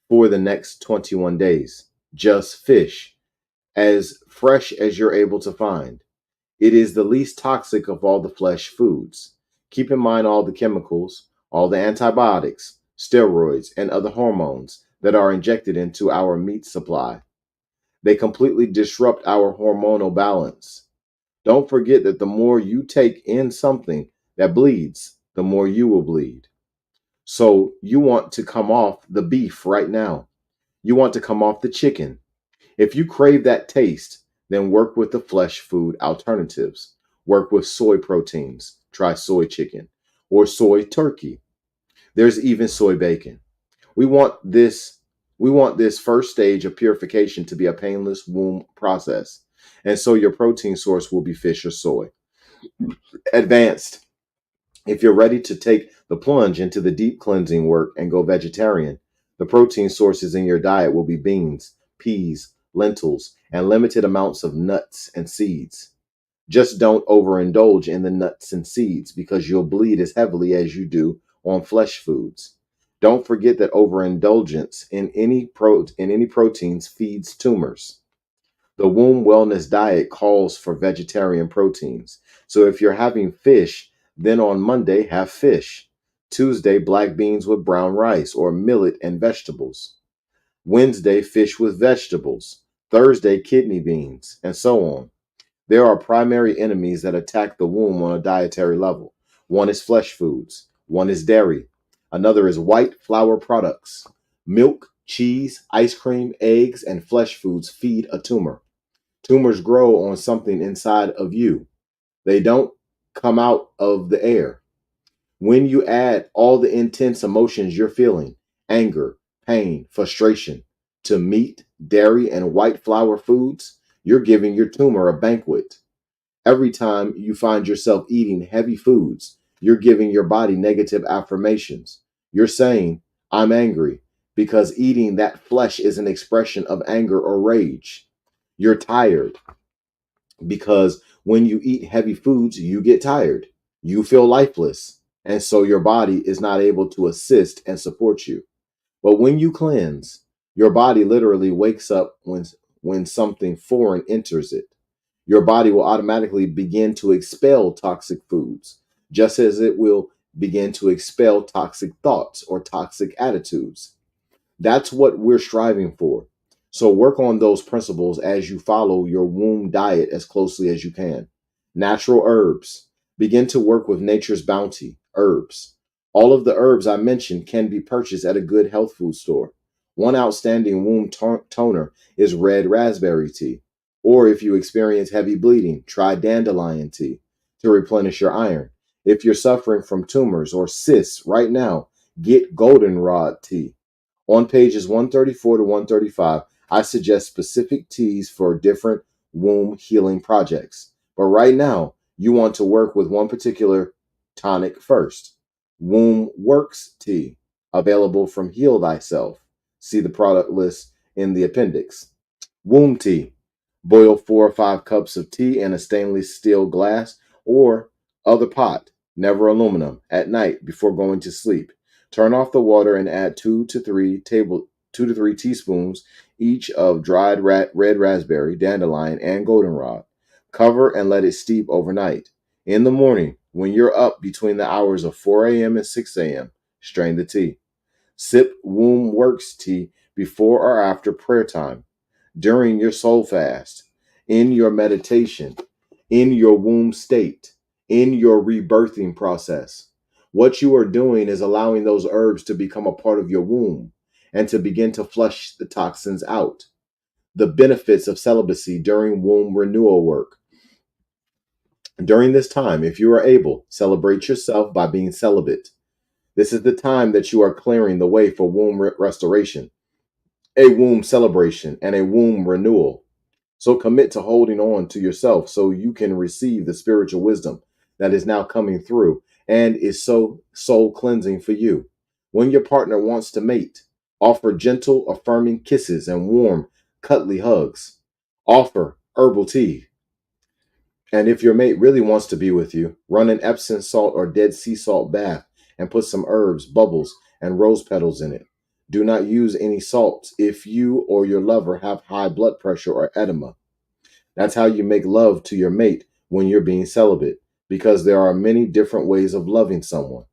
for the next 21 days. Just fish, as fresh as you're able to find. It is the least toxic of all the flesh foods. Keep in mind all the chemicals, all the antibiotics, steroids, and other hormones that are injected into our meat supply. They completely disrupt our hormonal balance. Don't forget that the more you take in something that bleeds, the more you will bleed. So you want to come off the beef right now. You want to come off the chicken. If you crave that taste, then work with the flesh food alternatives. Work with soy proteins. Try soy chicken or soy turkey. There's even soy bacon. We want this we want this first stage of purification to be a painless womb process. And so your protein source will be fish or soy. Advanced. If you're ready to take the plunge into the deep cleansing work and go vegetarian, the protein sources in your diet will be beans, peas, lentils, and limited amounts of nuts and seeds. Just don't overindulge in the nuts and seeds because you'll bleed as heavily as you do on flesh foods. Don't forget that overindulgence in any proteins feeds tumors. The womb wellness diet calls for vegetarian proteins. So if you're having fish, then on Monday have fish. Tuesday, black beans with brown rice or millet and vegetables. Wednesday, fish with vegetables. Thursday, kidney beans, and so on. There are primary enemies that attack the womb on a dietary level. One is flesh foods. One is dairy. Another is white flour products. Milk, cheese, ice cream, eggs, and flesh foods feed a tumor. Tumors grow on something inside of you. They don't come out of the air. When you add all the intense emotions you're feeling, anger, pain, frustration, to meat, dairy, and white flour foods, you're giving your tumor a banquet. Every time you find yourself eating heavy foods, you're giving your body negative affirmations. You're saying, I'm angry, because eating that flesh is an expression of anger or rage. You're tired, because when you eat heavy foods, you get tired. You feel lifeless, and so your body is not able to assist and support you. But when you cleanse, your body literally wakes up when something foreign enters it. Your body will automatically begin to expel toxic foods, just as it will begin to expel toxic thoughts or toxic attitudes. That's what we're striving for. So work on those principles as you follow your womb diet as closely as you can. Natural herbs. Begin to work with nature's bounty, herbs. All of the herbs I mentioned can be purchased at a good health food store. One outstanding womb toner is red raspberry tea. Or if you experience heavy bleeding, try dandelion tea to replenish your iron. If you're suffering from tumors or cysts right now, get goldenrod tea. On pages 134 to 135, I suggest specific teas for different womb healing projects. But right now, you want to work with one particular tonic first. Womb Works Tea, available from Heal Thyself. See the product list in the appendix. Womb tea. Boil 4 or 5 cups of tea in a stainless steel glass or other pot, never aluminum, at night before going to sleep. Turn off the water and add 2 to 3 teaspoons each of dried red raspberry, dandelion, and goldenrod. Cover and let it steep overnight. In the morning, when you're up between the hours of 4 a.m. and 6 a.m., strain the tea. Sip Womb Works tea before or after prayer time, during your soul fast, in your meditation, in your womb state, in your rebirthing process. What you are doing is allowing those herbs to become a part of your womb and to begin to flush the toxins out. The benefits of celibacy during womb renewal work. During this time, if you are able, celebrate yourself by being celibate. This is the time that you are clearing the way for womb restoration, a womb celebration, and a womb renewal. So commit to holding on to yourself so you can receive the spiritual wisdom that is now coming through and is so soul cleansing for you. When your partner wants to mate, offer gentle, affirming kisses and warm, cuddly hugs. Offer herbal tea. And if your mate really wants to be with you, run an Epsom salt or Dead Sea salt bath and put some herbs, bubbles, and rose petals in it. Do not use any salts if you or your lover have high blood pressure or edema. That's how you make love to your mate when you're being celibate, because there are many different ways of loving someone.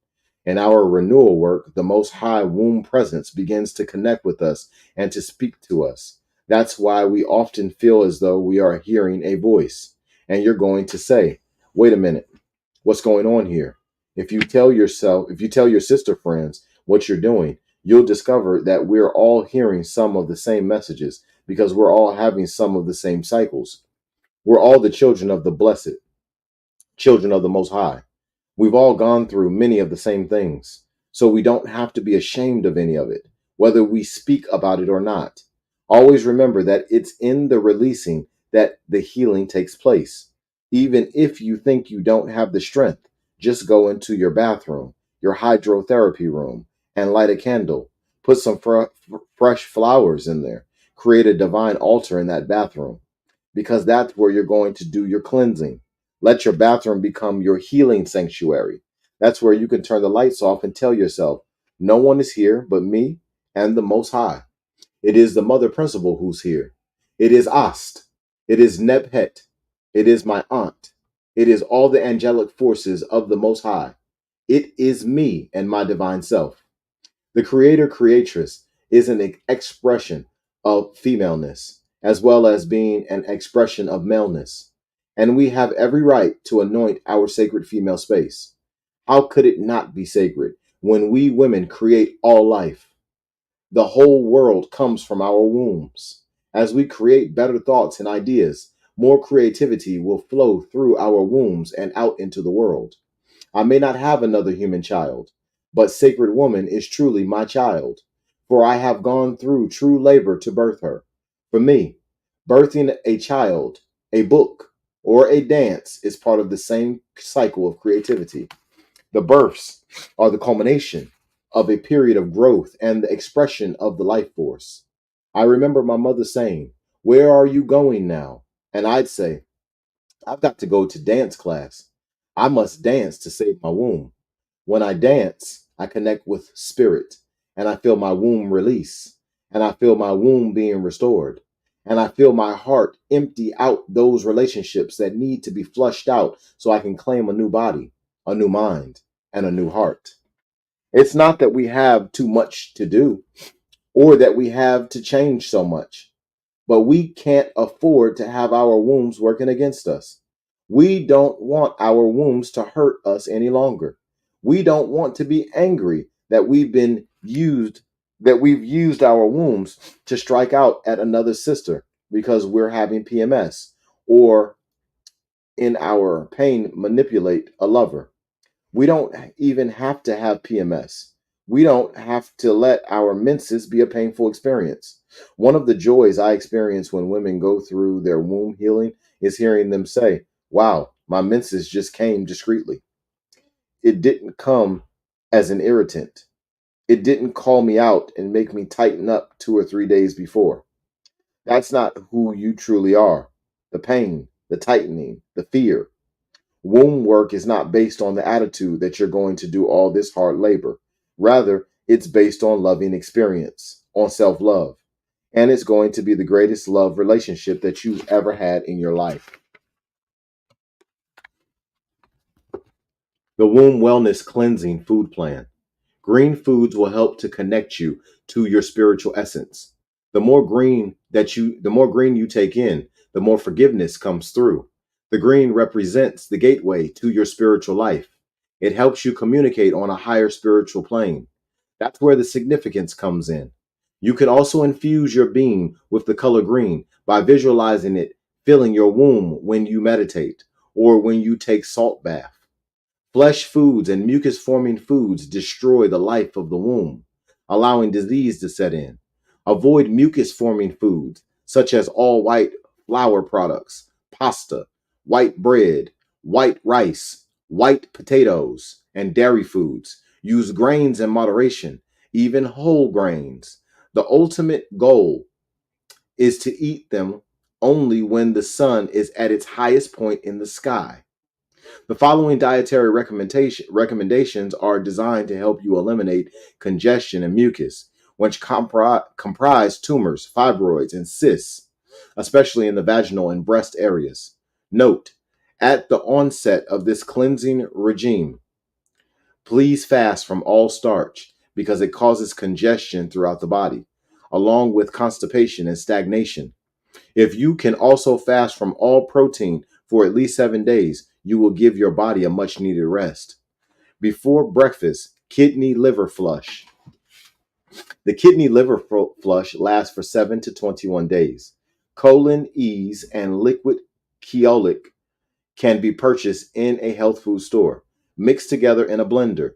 In our renewal work, the Most High womb presence begins to connect with us and to speak to us. That's why we often feel as though we are hearing a voice. And you're going to say, wait a minute, what's going on here? If you tell your sister friends what you're doing, you'll discover that we're all hearing some of the same messages because we're all having some of the same cycles. We're all the children of the blessed, children of the Most High. We've all gone through many of the same things, so we don't have to be ashamed of any of it, whether we speak about it or not. Always remember that it's in the releasing that the healing takes place. Even if you think you don't have the strength, just go into your bathroom, your hydrotherapy room, and light a candle. Put some fresh flowers in there. Create a divine altar in that bathroom, because that's where you're going to do your cleansing. Let your bathroom become your healing sanctuary. That's where you can turn the lights off and tell yourself, no one is here but me and the Most High. It is the Mother Principal who's here. It is Ast. It is Nebhet. It is my aunt. It is all the angelic forces of the Most High. It is me and my divine self. The creator creatress is an expression of femaleness, as well as being an expression of maleness. And we have every right to anoint our sacred female space. How could it not be sacred when we women create all life? The whole world comes from our wombs. As we create better thoughts and ideas, more creativity will flow through our wombs and out into the world. I may not have another human child, but sacred woman is truly my child, for I have gone through true labor to birth her. For me, birthing a child, a book, or a dance is part of the same cycle of creativity. The births are the culmination of a period of growth and the expression of the life force. I remember my mother saying, "Where are you going now?" And I'd say, "I've got to go to dance class. I must dance to save my womb." When I dance, I connect with spirit and I feel my womb release and I feel my womb being restored and I feel my heart empty out those relationships that need to be flushed out so I can claim a new body, a new mind. and a new heart. It's not that we have too much to do or that we have to change so much, but we can't afford to have our wombs working against us. We don't want our wombs to hurt us any longer. We don't want to be angry that we've used our wombs to strike out at another sister because we're having PMS, or in our pain manipulate a lover. We don't even have to have PMS. We don't have to let our menses be a painful experience. One of the joys I experience when women go through their womb healing is hearing them say, "Wow, my menses just came discreetly. It didn't come as an irritant. It didn't call me out and make me tighten up 2 or 3 days before." That's not who you truly are. The pain, the tightening, the fear. Womb work is not based on the attitude that you're going to do all this hard labor. Rather, it's based on loving experience, on self love. And it's going to be the greatest love relationship that you've ever had in your life. The Womb Wellness Cleansing Food Plan. Green foods will help to connect you to your spiritual essence. The more green you take in, the more forgiveness comes through. The green represents the gateway to your spiritual life. It helps you communicate on a higher spiritual plane. That's where the significance comes in. You can also infuse your being with the color green by visualizing it filling your womb when you meditate or when you take salt bath. Flesh foods and mucus forming foods destroy the life of the womb, allowing disease to set in. Avoid mucus forming foods such as all white flour products, pasta, white bread, white rice, white potatoes, and dairy foods. Use grains in moderation, even whole grains. The ultimate goal is to eat them only when the sun is at its highest point in the sky. The following dietary recommendations are designed to help you eliminate congestion and mucus, which comprise tumors, fibroids, and cysts, especially in the vaginal and breast areas. Note, at the onset of this cleansing regime, please fast from all starch because it causes congestion throughout the body, along with constipation and stagnation. If you can also fast from all protein for at least 7 days, you will give your body a much needed rest. Before breakfast, kidney liver flush. The kidney liver flush lasts for 7 to 21 days. Colon Ease and liquid keolic can be purchased in a health food store. Mix together in a blender.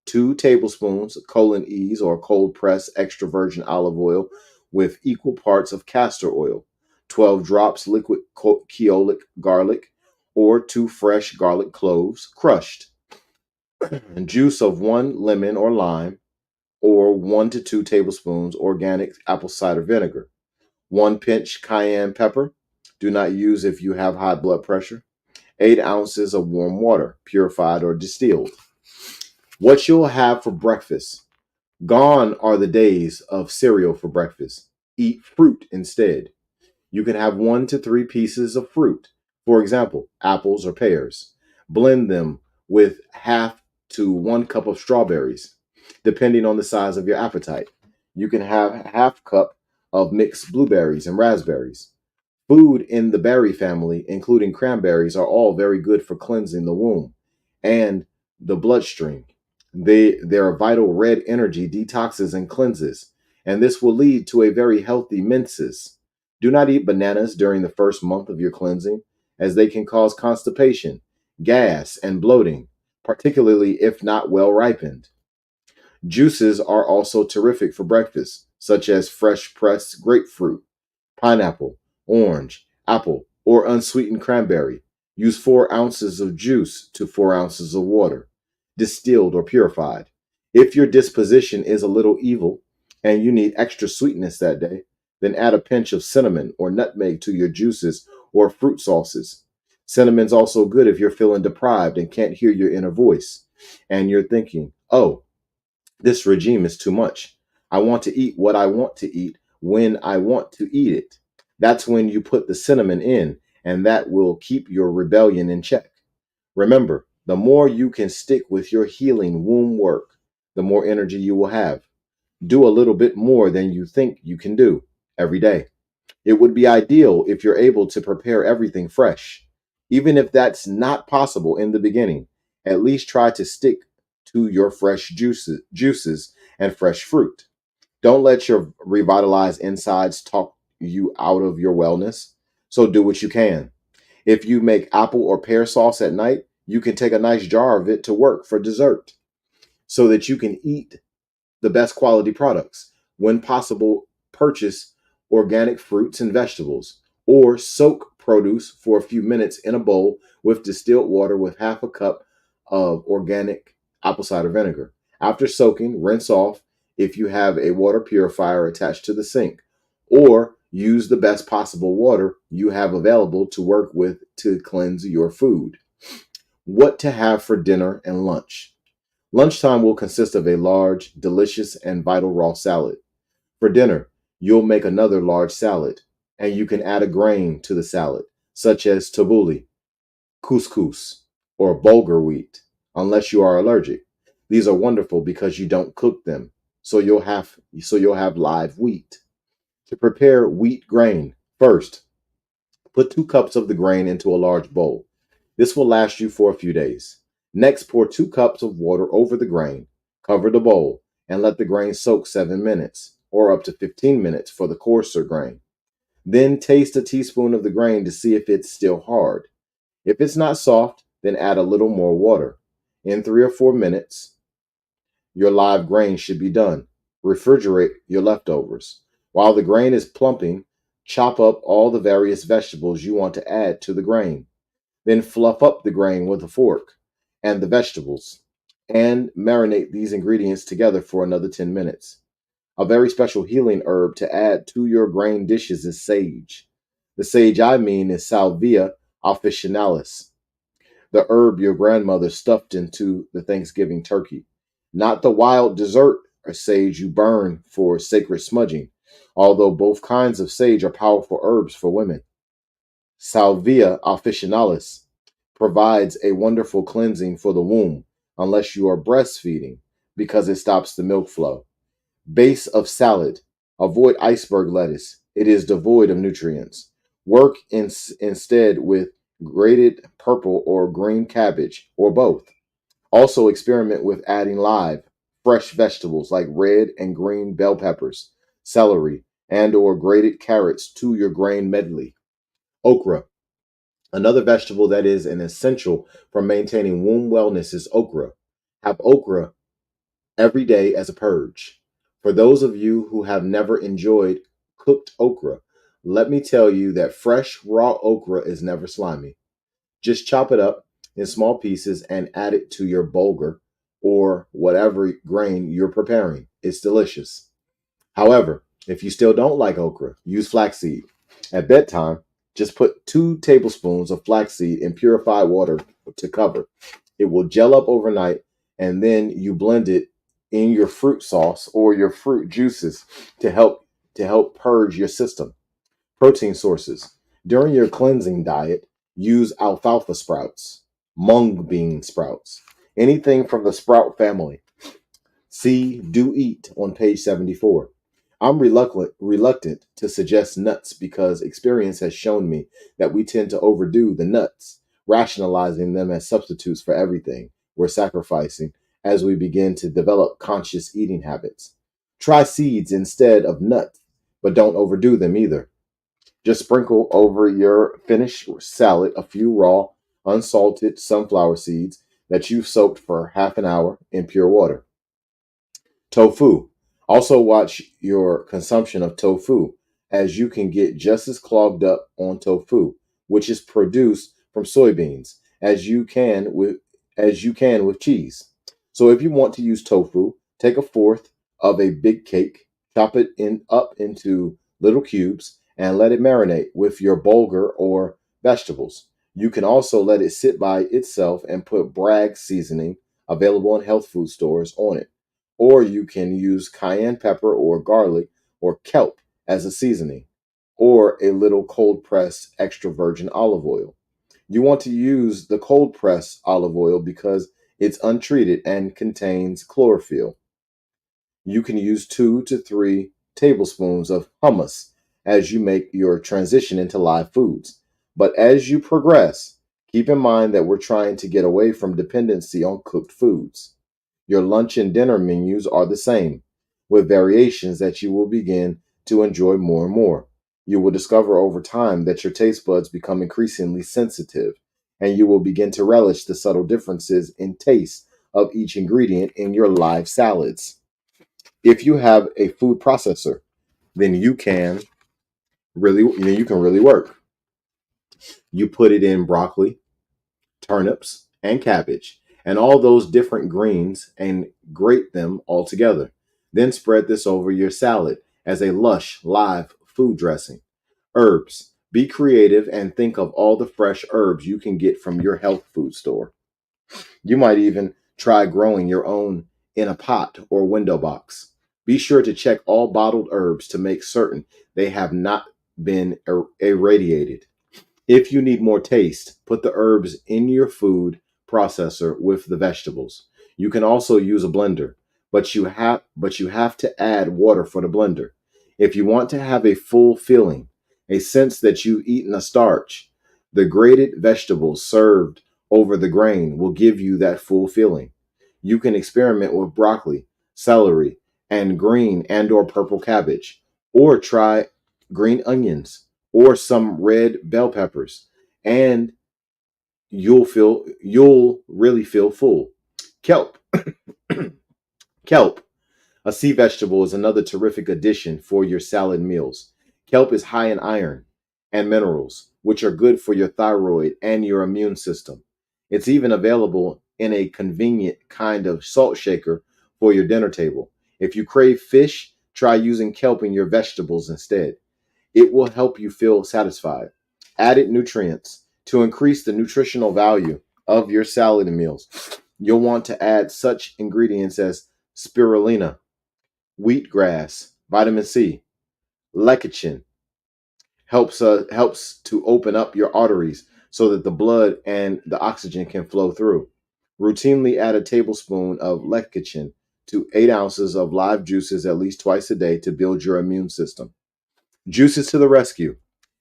2 tablespoons colon Ease or cold pressed extra virgin olive oil with equal parts of castor oil. 12 drops liquid keolic garlic or 2 fresh garlic cloves crushed. And juice of 1 lemon or lime or 1 to 2 tablespoons organic apple cider vinegar. 1 pinch cayenne pepper. Do not use if you have high blood pressure. 8 ounces of warm water, purified or distilled. What you'll have for breakfast. Gone are the days of cereal for breakfast. Eat fruit instead. You can have 1 to 3 pieces of fruit, for example, apples or pears. Blend them with half to 1 cup of strawberries, depending on the size of your appetite. You can have a half cup of mixed blueberries and raspberries. Food in the berry family, including cranberries, are all very good for cleansing the womb and the bloodstream. Their vital red energy detoxes and cleanses, and this will lead to a very healthy menses. Do not eat bananas during the first month of your cleansing, as they can cause constipation, gas, and bloating, particularly if not well ripened. Juices are also terrific for breakfast, such as fresh pressed grapefruit, pineapple, orange, apple, or unsweetened cranberry. Use 4 ounces of juice to 4 ounces of water, distilled or purified. If your disposition is a little evil and you need extra sweetness that day, then add a pinch of cinnamon or nutmeg to your juices or fruit sauces. Cinnamon's also good if you're feeling deprived and can't hear your inner voice, and you're thinking, oh, this regime is too much. I want to eat what I want to eat when I want to eat it. That's when you put the cinnamon in, and that will keep your rebellion in check. Remember, The more you can stick with your healing womb work, the more energy you will have. Do a little bit more than you think you can do every day. It would be ideal if you're able to prepare everything fresh. Even if that's not possible in the beginning, at least try to stick to your fresh juices and fresh fruit. Don't let your revitalized insides talk you out of your wellness. So do what you can. If you make apple or pear sauce at night, you can take a nice jar of it to work for dessert so that you can eat the best quality products. When possible, purchase organic fruits and vegetables, or soak produce for a few minutes in a bowl with distilled water with half a cup of organic apple cider vinegar. After soaking, rinse off if you have a water purifier attached to the sink, or use the best possible water you have available to work with to cleanse your food. What to have for dinner and lunch. Lunchtime will consist of a large, delicious, and vital raw salad. For dinner, you'll make another large salad, and you can add a grain to the salad, such as tabbouleh, couscous, or bulgur wheat, unless you are allergic. These are wonderful because you don't cook them, so you'll have live wheat. To prepare wheat grain, first, put 2 cups of the grain into a large bowl. This will last you for a few days. Next, pour 2 cups of water over the grain. Cover the bowl and let the grain soak 7 minutes or up to 15 minutes for the coarser grain. Then taste a teaspoon of the grain to see if it's still hard. If it's not soft, then add a little more water. In 3 or 4 minutes, your live grain should be done. Refrigerate your leftovers. While the grain is plumping, chop up all the various vegetables you want to add to the grain. Then fluff up the grain with a fork and the vegetables and marinate these ingredients together for another 10 minutes. A very special healing herb to add to your grain dishes is sage. The sage I mean is Salvia officinalis, the herb your grandmother stuffed into the Thanksgiving turkey, not the wild dessert or sage you burn for sacred smudging, although both kinds of sage are powerful herbs for women. Salvia officinalis provides a wonderful cleansing for the womb unless you are breastfeeding because it stops the milk flow. Base of salad. Avoid iceberg lettuce. It is devoid of nutrients. Work instead with grated purple or green cabbage or both. Also experiment with adding live, fresh vegetables like red and green bell peppers, celery, and or grated carrots to your grain medley. Okra. Another vegetable that is an essential for maintaining womb wellness is okra. Have okra every day as a purge. For those of you who have never enjoyed cooked okra, let me tell you that fresh raw okra is never slimy. Just chop it up in small pieces and add it to your bulgur or whatever grain you're preparing. It's delicious. However, if you still don't like okra, use flaxseed. At bedtime, just put 2 tablespoons of flaxseed in purified water to cover. It will gel up overnight, and then you blend it in your fruit sauce or your fruit juices to help purge your system. Protein sources. During your cleansing diet, use alfalfa sprouts, mung bean sprouts, anything from the sprout family. See Do Eat on page 74. I'm reluctant to suggest nuts because experience has shown me that we tend to overdo the nuts, rationalizing them as substitutes for everything we're sacrificing as we begin to develop conscious eating habits. Try seeds instead of nuts, but don't overdo them either. Just sprinkle over your finished salad a few raw, unsalted sunflower seeds that you've soaked for half an hour in pure water. Tofu. Also, watch your consumption of tofu, as you can get just as clogged up on tofu, which is produced from soybeans, as you can with cheese. So, if you want to use tofu, take a fourth of a big cake, chop it up into little cubes, and let it marinate with your bulgur or vegetables. You can also let it sit by itself and put Bragg seasoning, available in health food stores, on it, or you can use cayenne pepper or garlic or kelp as a seasoning, or a little cold pressed extra virgin olive oil. You want to use the cold press olive oil because it's untreated and contains chlorophyll. You can use 2 to 3 tablespoons of hummus as you make your transition into live foods. But as you progress, keep in mind that we're trying to get away from dependency on cooked foods. Your lunch and dinner menus are the same, with variations that you will begin to enjoy more and more. You will discover over time that your taste buds become increasingly sensitive, and you will begin to relish the subtle differences in taste of each ingredient in your live salads. If you have a food processor, then you can really work. You put it in broccoli, turnips, and cabbage, and all those different greens and grate them all together. Then spread this over your salad as a lush, live food dressing. Herbs. Be creative and think of all the fresh herbs you can get from your health food store. You might even try growing your own in a pot or window box. Be sure to check all bottled herbs to make certain they have not been irradiated. If you need more taste, put the herbs in your food processor with the vegetables. You can also use a blender, but you have to add water for the blender. If you want to have a full feeling, a sense that you've eaten a starch, the grated vegetables served over the grain will give you that full feeling. You can experiment with broccoli, celery, and green and or purple cabbage, or try green onions or some red bell peppers, and you'll really feel full. Kelp. Kelp, a sea vegetable, is another terrific addition for your salad meals. Kelp is high in iron and minerals, which are good for your thyroid and your immune system. It's even available in a convenient kind of salt shaker for your dinner table. If you crave fish, try using kelp in your vegetables instead. It will help you feel satisfied. Added nutrients. To increase the nutritional value of your salad meals, you'll want to add such ingredients as spirulina, wheatgrass, vitamin C, lecithin helps to open up your arteries so that the blood and the oxygen can flow through. Routinely add a tablespoon of lecithin to 8 ounces of live juices at least twice a day to build your immune system. Juices to the rescue.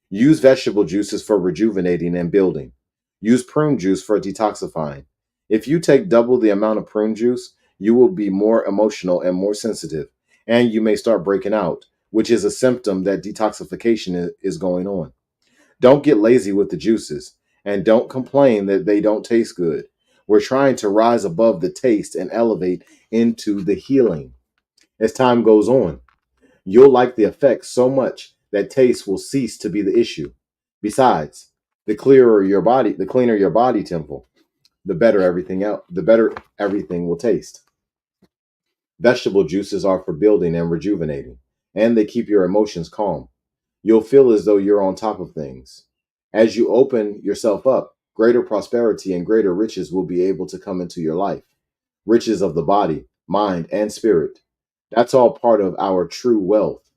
Use vegetable juices for rejuvenating and building. Use prune juice for detoxifying. If you take double the amount of prune juice, you will be more emotional and more sensitive, and you may start breaking out, which is a symptom that detoxification is going on. Don't get lazy with the juices, and don't complain that they don't taste good. We're trying to rise above the taste and elevate into the healing. As time goes on, you'll like the effects so much that taste will cease to be the issue. Besides, the cleaner your body temple, the better everything will taste. Vegetable juices are for building and rejuvenating, and they keep your emotions calm. You'll feel as though you're on top of things. As you open yourself up, greater prosperity and greater riches will be able to come into your life. Riches of the body, mind, and spirit. That's all part of our true wealth.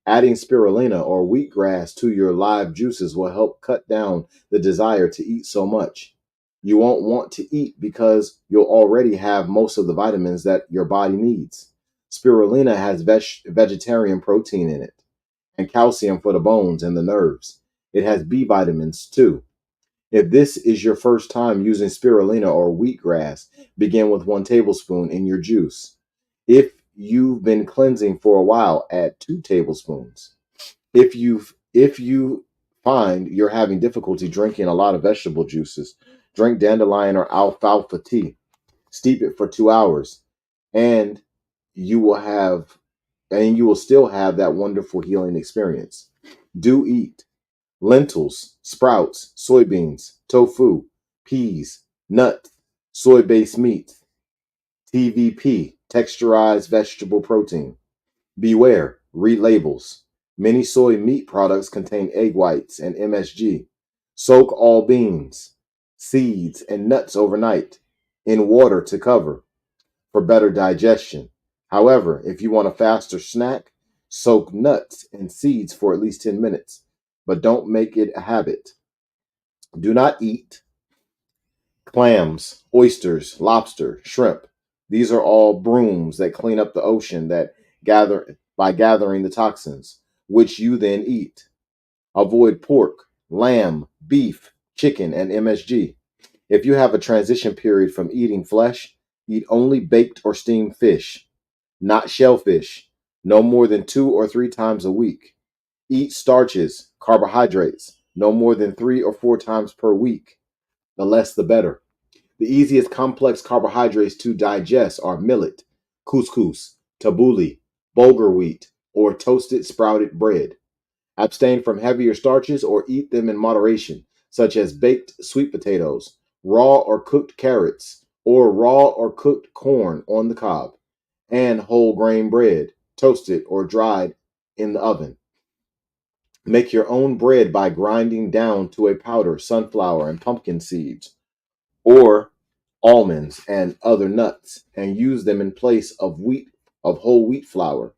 Adding spirulina or wheatgrass to your live juices will help cut down the desire to eat so much. You won't want to eat because you'll already have most of the vitamins that your body needs. Spirulina has vegetarian protein in it and calcium for the bones and the nerves. It has B vitamins too. If this is your first time using spirulina or wheatgrass, begin with 1 tablespoon in your juice. If you've been cleansing for a while, add 2 tablespoons. If you find you're having difficulty drinking a lot of vegetable juices, drink dandelion or alfalfa tea. Steep it for 2 hours, and you will have and you will still have that wonderful healing experience. Do eat lentils, sprouts, soybeans, tofu, peas, nuts, soy-based meat, TVP, texturized vegetable protein. Beware, read labels. Many soy meat products contain egg whites and MSG. Soak all beans, seeds, and nuts overnight in water to cover for better digestion. However, if you want a faster snack, soak nuts and seeds for at least 10 minutes, but don't make it a habit. Do not eat Clams, oysters, lobster, shrimp. These are all brooms that clean up the ocean that gather by gathering the toxins, which you then eat. Avoid pork, lamb, beef, chicken, and MSG. If you have a transition period from eating flesh, eat only baked or steamed fish, not shellfish, no more than 2 or 3 times a week. Eat starches, carbohydrates, no more than 3 or 4 times per week. The less the better. The easiest complex carbohydrates to digest are millet, couscous, tabbouleh, bulgur wheat, or toasted sprouted bread. Abstain from heavier starches or eat them in moderation, such as baked sweet potatoes, raw or cooked carrots, or raw or cooked corn on the cob, and whole grain bread, toasted or dried in the oven. Make your own bread by grinding down to a powder sunflower and pumpkin seeds, or almonds and other nuts, and use them in place of whole wheat flour.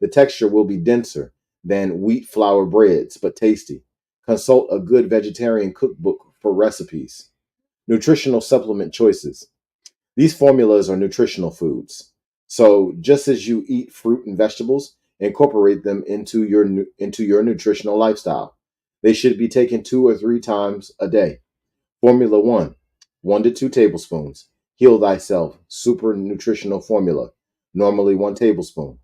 The texture will be denser than wheat flour breads, but tasty. Consult a good vegetarian cookbook for recipes. Nutritional supplement choices. These formulas are nutritional foods. So just as you eat fruit and vegetables, incorporate them into your nutritional lifestyle. They should be taken 2 or 3 times a day. Formula 1, 1 to 2 tablespoons. Heal Thyself Super Nutritional Formula, normally 1 tablespoon.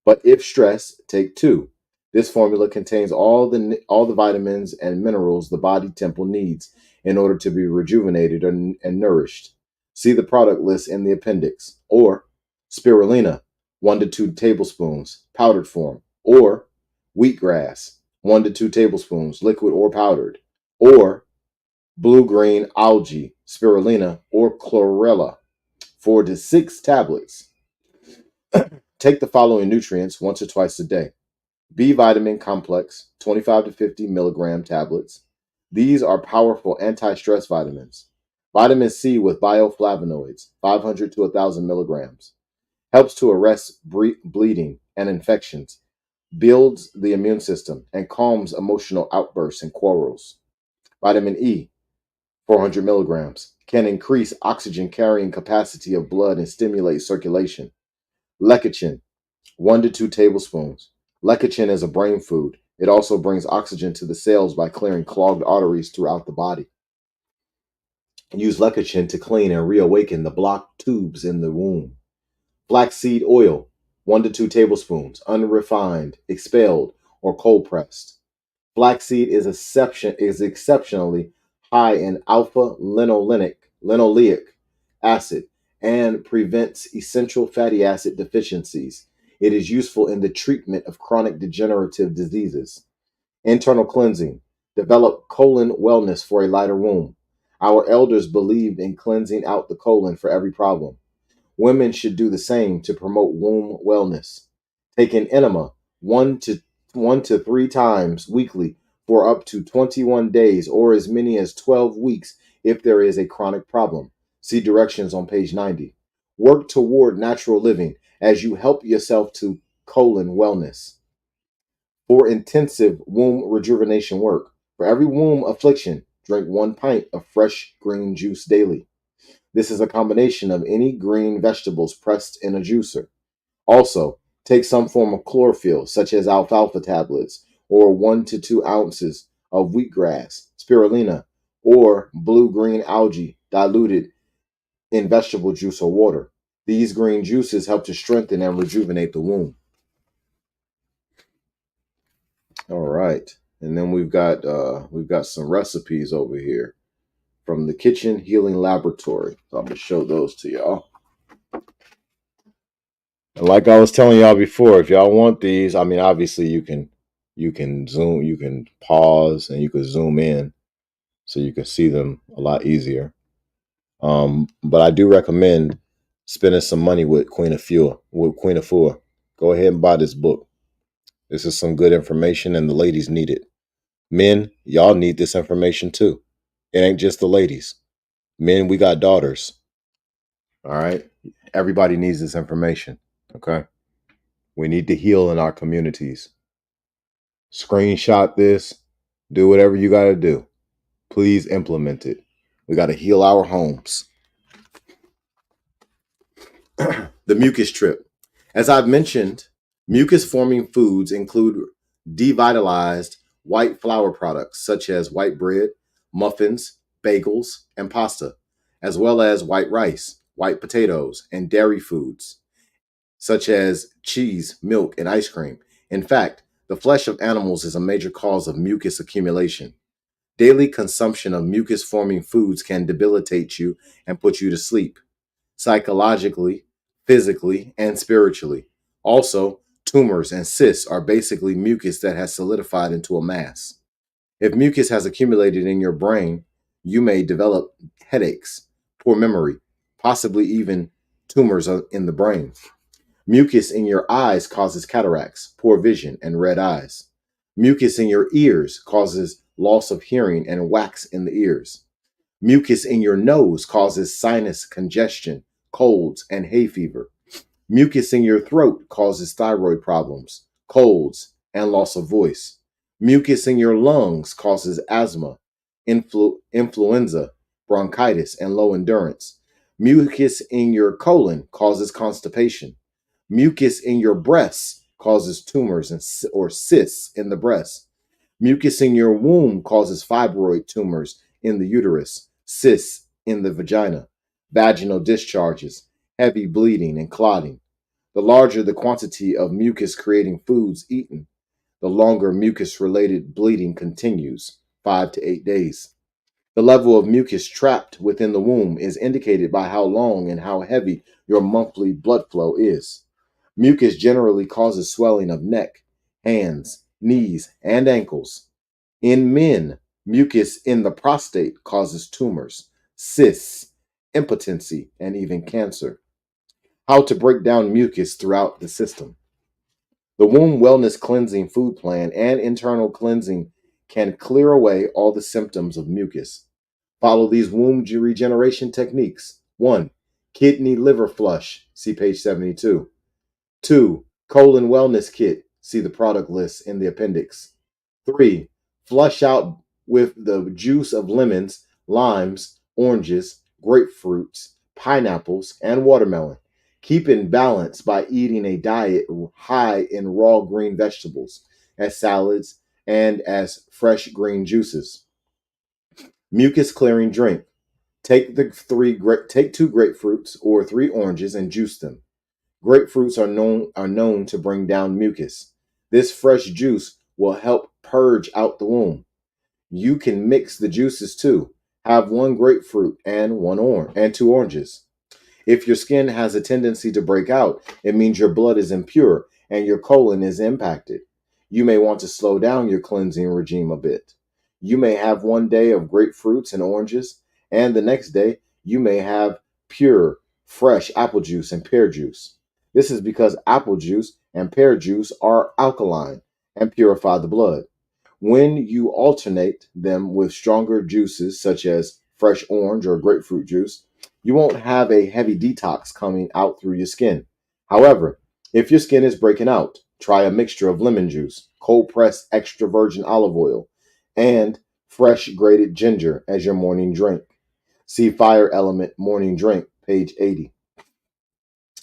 But if stressed, take 2. This formula contains all the vitamins and minerals the body temple needs in order to be rejuvenated and nourished. See the product list in the appendix. Or spirulina, 1 to 2 tablespoons, powdered form. Or wheatgrass, 1 to 2 tablespoons, liquid or powdered. Or blue-green algae, spirulina, or chlorella, 4 to 6 tablets. Take the following nutrients once or twice a day. B vitamin complex, 25 to 50 milligram tablets. These are powerful anti-stress vitamins. Vitamin C with bioflavonoids, 500 to 1,000 milligrams. Helps to arrest bleeding and infections, builds the immune system, and calms emotional outbursts and quarrels. Vitamin E, 400 milligrams, can increase oxygen carrying capacity of blood and stimulate circulation. Lecithin, 1 to 2 tablespoons. Lecithin is a brain food. It also brings oxygen to the cells by clearing clogged arteries throughout the body. Use lecithin to clean and reawaken the blocked tubes in the womb. Flaxseed oil, 1 to 2 tablespoons, unrefined, expelled, or cold pressed. Flaxseed is exceptionally high in linoleic acid and prevents essential fatty acid deficiencies. It is useful in the treatment of chronic degenerative diseases. Internal cleansing. Develop colon wellness for a lighter womb. Our elders believed in cleansing out the colon for every problem. Women should do the same to promote womb wellness. Take an enema 1 to 3 times weekly for up to 21 days or as many as 12 weeks if there is a chronic problem. See directions on page 90. Work toward natural living as you help yourself to colon wellness. For intensive womb rejuvenation work, for every womb affliction, drink 1 pint of fresh green juice daily. This is a combination of any green vegetables pressed in a juicer. Also, take some form of chlorophyll, such as alfalfa tablets, or 1 to 2 ounces of wheatgrass, spirulina, or blue-green algae diluted in vegetable juice or water. These green juices help to strengthen and rejuvenate the womb. All right, and then we've got some recipes over here from the Kitchen Healing Laboratory. So I'm gonna show those to y'all. And like I was telling y'all before, if y'all want these, I mean, obviously you can zoom, you can pause, and you can zoom in so you can see them a lot easier. But I do recommend spending some money with Queen of Four. Go ahead and buy this book. This is some good information, and the ladies need it. Men, y'all need this information too. It ain't just the ladies. Men, we got daughters. All right. Everybody needs this information. Okay. We need to heal in our communities. Screenshot this. Do whatever you got to do. Please implement it. We got to heal our homes. The mucus trip. As I've mentioned, mucus-forming foods include devitalized white flour products such as white bread, muffins, bagels, and pasta, as well as white rice, white potatoes, and dairy foods such as cheese, milk, and ice cream. In fact, the flesh of animals is a major cause of mucus accumulation. Daily consumption of mucus-forming foods can debilitate you and put you to sleep, psychologically, physically, and spiritually. Also, tumors and cysts are basically mucus that has solidified into a mass. If mucus has accumulated in your brain, you may develop headaches, poor memory, possibly even tumors in the brain. Mucus in your eyes causes cataracts, poor vision, and red eyes. Mucus in your ears causes loss of hearing and wax in the ears. Mucus in your nose causes sinus congestion, colds, and hay fever. Mucus in your throat causes thyroid problems, colds, and loss of voice. Mucus in your lungs causes asthma, influenza, bronchitis, and low endurance. Mucus in your colon causes constipation. Mucus in your breasts causes tumors or cysts in the breast. Mucus in your womb causes fibroid tumors in the uterus, cysts in the vagina, vaginal discharges, heavy bleeding, and clotting. The larger the quantity of mucus creating foods eaten, the longer mucus related bleeding continues, 5 to 8 days. The level of mucus trapped within the womb is indicated by how long and how heavy your monthly blood flow is. Mucus generally causes swelling of neck, hands, knees, and ankles. In men, mucus in the prostate causes tumors, cysts, impotency, and even cancer. How to break down mucus throughout the system. The Womb Wellness Cleansing Food Plan and internal cleansing can clear away all the symptoms of mucus. Follow these womb regeneration techniques. 1. Kidney liver flush. See page 72. 2. Colon wellness kit. See the product list in the appendix. 3. Flush out with the juice of lemons, limes, oranges, grapefruits, pineapples, and watermelon. Keep in balance by eating a diet high in raw green vegetables, as salads, and as fresh green juices. Mucus clearing drink. Take 2 grapefruits or 3 oranges and juice them. Grapefruits are known to bring down mucus. This fresh juice will help purge out the womb. You can mix the juices too. Have 1 grapefruit and 2 oranges. If your skin has a tendency to break out, it means your blood is impure and your colon is impacted. You may want to slow down your cleansing regime a bit. You may have 1 day of grapefruits and oranges, and the next day you may have pure, fresh apple juice and pear juice. This is because apple juice and pear juice are alkaline and purify the blood. When you alternate them with stronger juices such as fresh orange or grapefruit juice, you won't have a heavy detox coming out through your skin. However, if your skin is breaking out, try a mixture of lemon juice, cold pressed extra virgin olive oil, and fresh grated ginger as your morning drink. See Fire Element Morning Drink, page 80.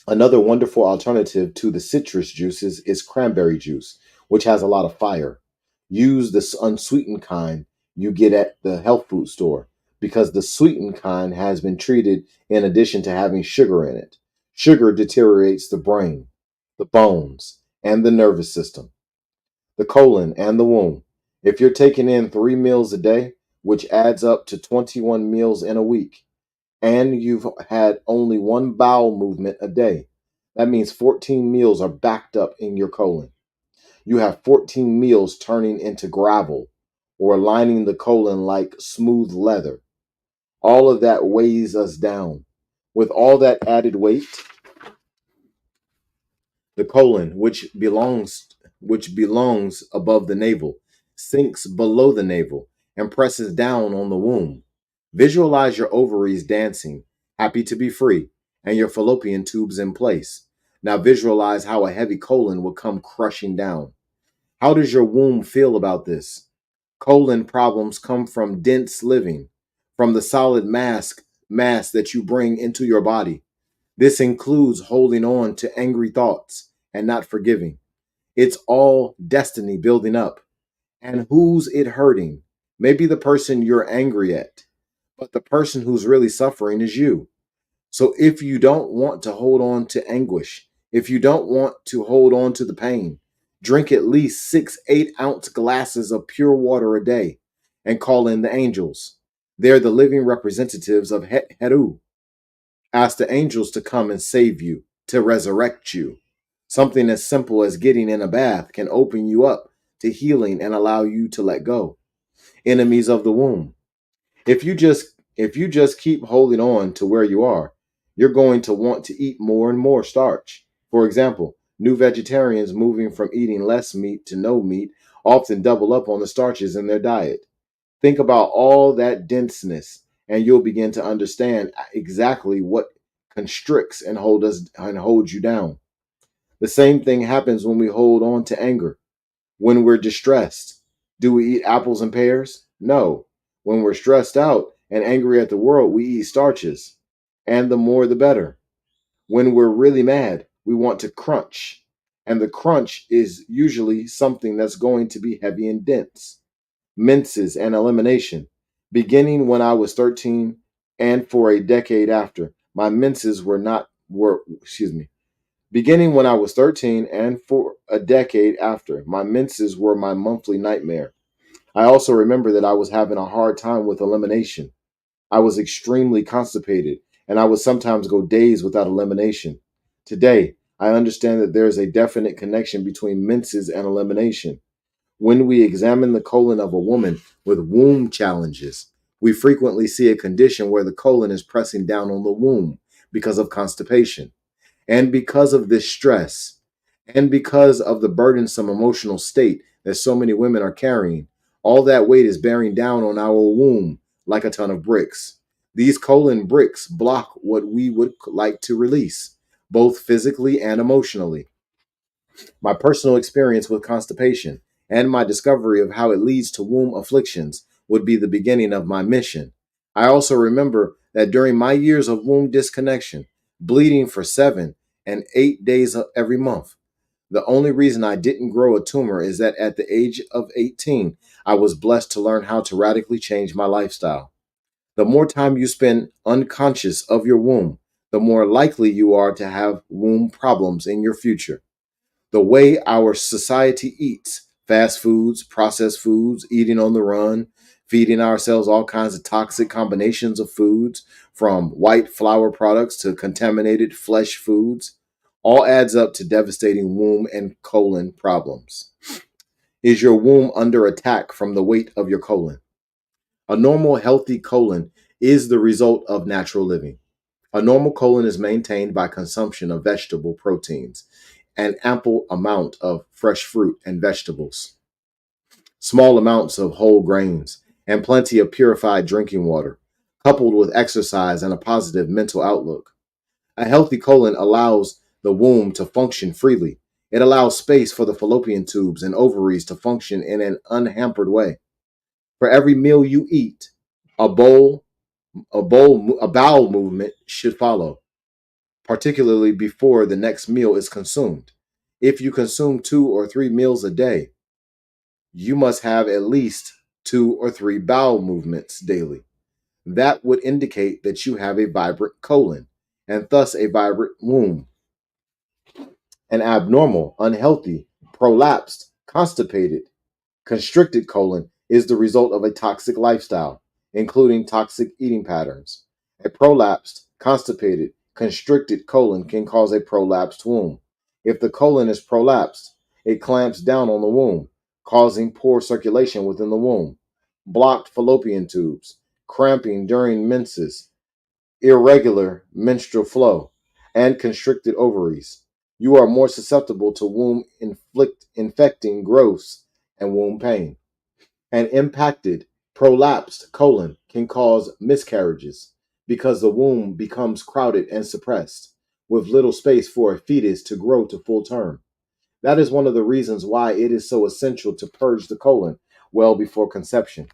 Another wonderful alternative to the citrus juices is cranberry juice, which has a lot of fire. Use the unsweetened kind you get at the health food store because the sweetened kind has been treated in addition to having sugar in it. Sugar deteriorates the brain, the bones, and the nervous system, the colon, and the womb. If you're taking in 3 meals a day, which adds up to 21 meals in a week, and you've had only 1 bowel movement a day, that means 14 meals are backed up in your colon. You have 14 meals turning into gravel or lining the colon like smooth leather. All of that weighs us down. With all that added weight, the colon, which belongs above the navel, sinks below the navel and presses down on the womb. Visualize your ovaries dancing, happy to be free, and your fallopian tubes in place. Now visualize how a heavy colon will come crushing down. How does your womb feel about this? Colon problems come from dense living, from the solid mass that you bring into your body. This includes holding on to angry thoughts and not forgiving. It's all destiny building up. And who's it hurting? Maybe the person you're angry at, but the person who's really suffering is you. So if you don't want to hold on to anguish, if you don't want to hold on to the pain, drink at least 6 8-ounce glasses of pure water a day and call in the angels. They're the living representatives of Heru. Ask the angels to come and save you, to resurrect you. Something as simple as getting in a bath can open you up to healing and allow you to let go. Enemies of the womb. If you just keep holding on to where you are, you're going to want to eat more and more starch. For example, new vegetarians moving from eating less meat to no meat often double up on the starches in their diet. Think about all that denseness, and you'll begin to understand exactly what constricts and holds you down. The same thing happens when we hold on to anger. When we're distressed, do we eat apples and pears? No. When we're stressed out and angry at the world, we eat starches. And the more the better. When we're really mad, we want to crunch. And the crunch is usually something that's going to be heavy and dense. Minces and elimination. Beginning when I was 13 and for a decade after, my menses were not were excuse me. Beginning when I was 13 and for a decade after, my menses were my monthly nightmare. I also remember that I was having a hard time with elimination. I was extremely constipated, and I would sometimes go days without elimination. Today, I understand that there is a definite connection between menses and elimination. When we examine the colon of a woman with womb challenges, we frequently see a condition where the colon is pressing down on the womb because of constipation. And because of this stress, and because of the burdensome emotional state that so many women are carrying, all that weight is bearing down on our womb like a ton of bricks. These colon bricks block what we would like to release, both physically and emotionally. My personal experience with constipation and my discovery of how it leads to womb afflictions would be the beginning of my mission. I also remember that during my years of womb disconnection, bleeding for 7 and 8 days every month, the only reason I didn't grow a tumor is that at the age of 18, I was blessed to learn how to radically change my lifestyle. The more time you spend unconscious of your womb, the more likely you are to have womb problems in your future. The way our society eats fast foods, processed foods, eating on the run, feeding ourselves all kinds of toxic combinations of foods, from white flour products to contaminated flesh foods, all adds up to devastating womb and colon problems. Is your womb under attack from the weight of your colon? A normal, healthy colon is the result of natural living. A normal colon is maintained by consumption of vegetable proteins, an ample amount of fresh fruit and vegetables, small amounts of whole grains, and plenty of purified drinking water, coupled with exercise and a positive mental outlook. A healthy colon allows the womb to function freely. It allows space for the fallopian tubes and ovaries to function in an unhampered way. For every meal you eat, a bowel movement should follow, particularly before the next meal is consumed. If you consume 2 or 3 meals a day, you must have at least 2 or 3 bowel movements daily. That would indicate that you have a vibrant colon and thus a vibrant womb. An abnormal, unhealthy, prolapsed, constipated, constricted colon is the result of a toxic lifestyle, including toxic eating patterns. A prolapsed, constipated, constricted colon can cause a prolapsed womb. If the colon is prolapsed, it clamps down on the womb, causing poor circulation within the womb, blocked fallopian tubes, cramping during menses, irregular menstrual flow, and constricted ovaries. You are more susceptible to womb infecting growths and womb pain. An impacted, prolapsed colon can cause miscarriages because the womb becomes crowded and suppressed, with little space for a fetus to grow to full term. That is one of the reasons why it is so essential to purge the colon well before conception.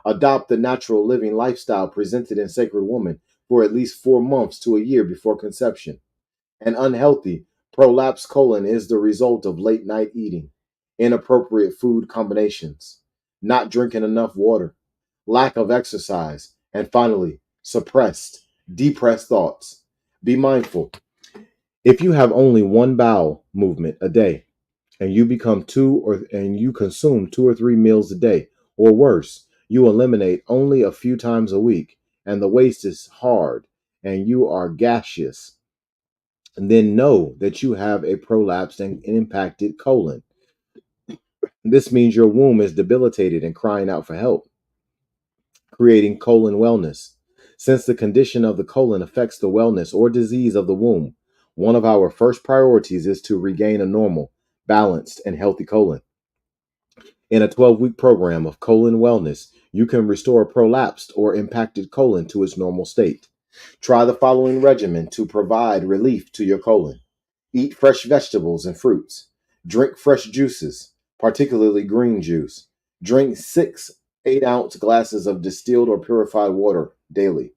Adopt the natural living lifestyle presented in Sacred Woman for at least 4 months to a year before conception. An unhealthy, prolapsed colon is the result of late night eating, inappropriate food combinations, not drinking enough water, lack of exercise, and finally, depressed thoughts. Be mindful. If you have only one bowel movement a day, and you consume 2 or 3 meals a day, or worse, you eliminate only a few times a week, and the waist is hard, and you are gaseous, then know that you have a prolapsed and impacted colon. This means your womb is debilitated and crying out for help, creating colon wellness. Since the condition of the colon affects the wellness or disease of the womb, one of our first priorities is to regain a normal, balanced, and healthy colon. In a 12-week program of colon wellness, you can restore a prolapsed or impacted colon to its normal state. Try the following regimen to provide relief to your colon. Eat fresh vegetables and fruits. Drink fresh juices, particularly green juice. Drink 6 8-ounce glasses of distilled or purified water daily.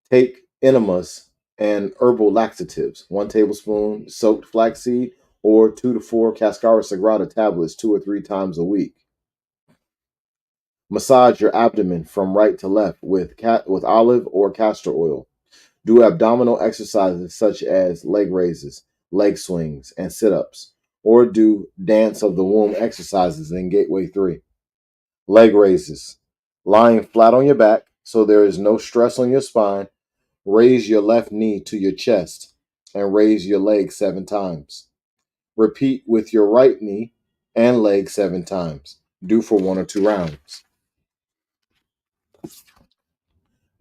Take enemas and herbal laxatives, 1 tablespoon soaked flaxseed or 2 to 4 Cascara Sagrada tablets 2 or 3 times a week. Massage your abdomen from right to left with olive or castor oil. Do abdominal exercises such as leg raises, leg swings, and sit-ups, or do dance of the womb exercises in Gateway 3. Leg raises. Lying flat on your back so there is no stress on your spine, raise your left knee to your chest and raise your leg 7 times. Repeat with your right knee and leg 7 times. Do for 1 or 2 rounds.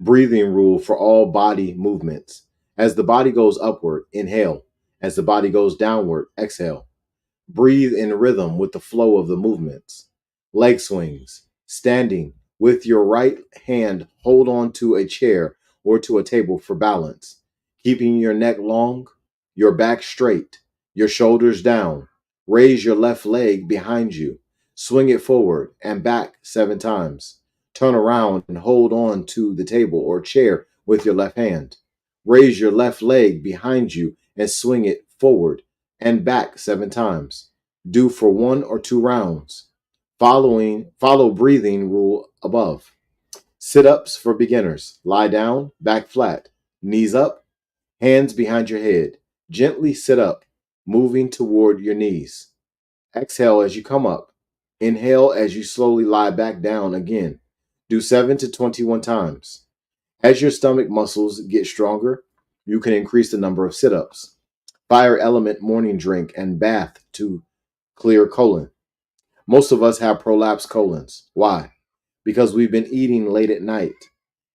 Breathing rule for all body movements. As the body goes upward, inhale. As the body goes downward, exhale. Breathe in rhythm with the flow of the movements. Leg swings. Standing with your right hand, hold on to a chair or to a table for balance, keeping your neck long, your back straight, your shoulders down. Raise your left leg behind you. Swing it forward and back 7 times. Turn around and hold on to the table or chair with your left hand. Raise your left leg behind you and swing it forward and back 7 times. Do for 1 or 2 rounds. Follow breathing rule above. Sit-ups for beginners. Lie down, back flat, knees up, hands behind your head. Gently sit up, moving toward your knees. Exhale as you come up. Inhale as you slowly lie back down again. Do 7 to 21 times. As your stomach muscles get stronger, you can increase the number of sit-ups. Fire element morning drink and bath to clear colon. Most of us have prolapsed colons. Why? Because we've been eating late at night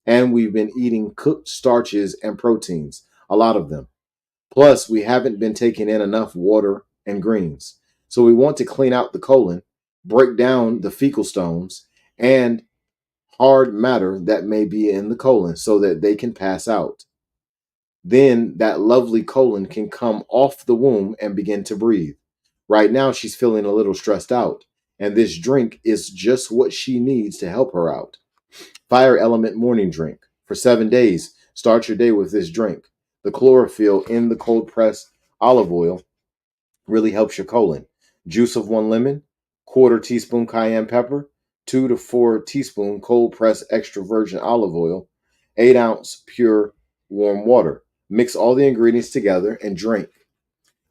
and we've been eating cooked starches and proteins, a lot of them. Plus, we haven't been taking in enough water and greens. So we want to clean out the colon, break down the fecal stones and hard matter that may be in the colon so that they can pass out. Then that lovely colon can come off the womb and begin to breathe. Right now, she's feeling a little stressed out, and this drink is just what she needs to help her out. Fire element morning drink. For 7 days, start your day with this drink. The chlorophyll in the cold pressed olive oil really helps your colon. Juice of 1 lemon, quarter teaspoon cayenne pepper, 2 to 4 teaspoon cold pressed extra virgin olive oil, 8-ounce pure warm water. Mix all the ingredients together and drink.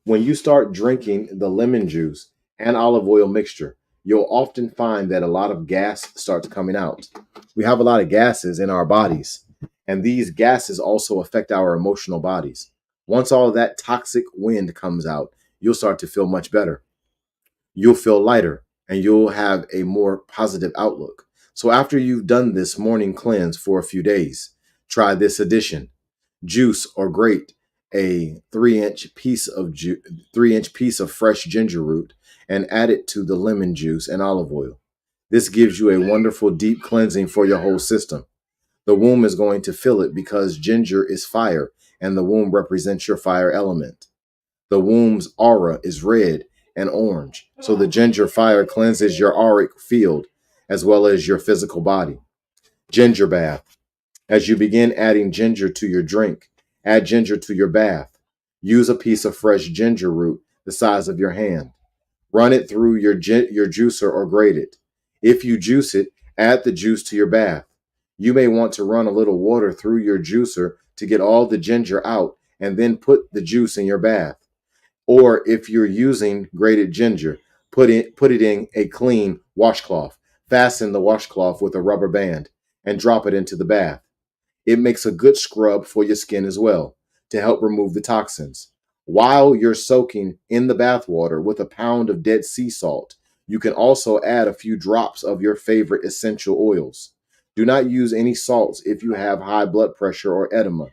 When you start drinking the lemon juice and olive oil mixture, you'll often find that a lot of gas starts coming out. We have a lot of gases in our bodies, and these gases also affect our emotional bodies. Once all of that toxic wind comes out, you'll start to feel much better. You'll feel lighter, and you'll have a more positive outlook. So after you've done this morning cleanse for a few days, try this addition. Juice or grate a 3-inch piece of 3-inch piece of fresh ginger root and add it to the lemon juice and olive oil. This gives you a wonderful deep cleansing for your whole system. The womb is going to feel it because ginger is fire and the womb represents your fire element. The womb's aura is red and orange, so the ginger fire cleanses your auric field as well as your physical body. Ginger bath. As you begin adding ginger to your drink, add ginger to your bath. Use a piece of fresh ginger root the size of your hand. Run it through your juicer or grate it. If you juice it, add the juice to your bath. You may want to run a little water through your juicer to get all the ginger out and then put the juice in your bath. Or if you're using grated ginger, put it in a clean washcloth. Fasten the washcloth with a rubber band and drop it into the bath. It makes a good scrub for your skin as well to help remove the toxins. While you're soaking in the bath water with a pound of dead sea salt, you can also add a few drops of your favorite essential oils. Do not use any salts if you have high blood pressure or edema.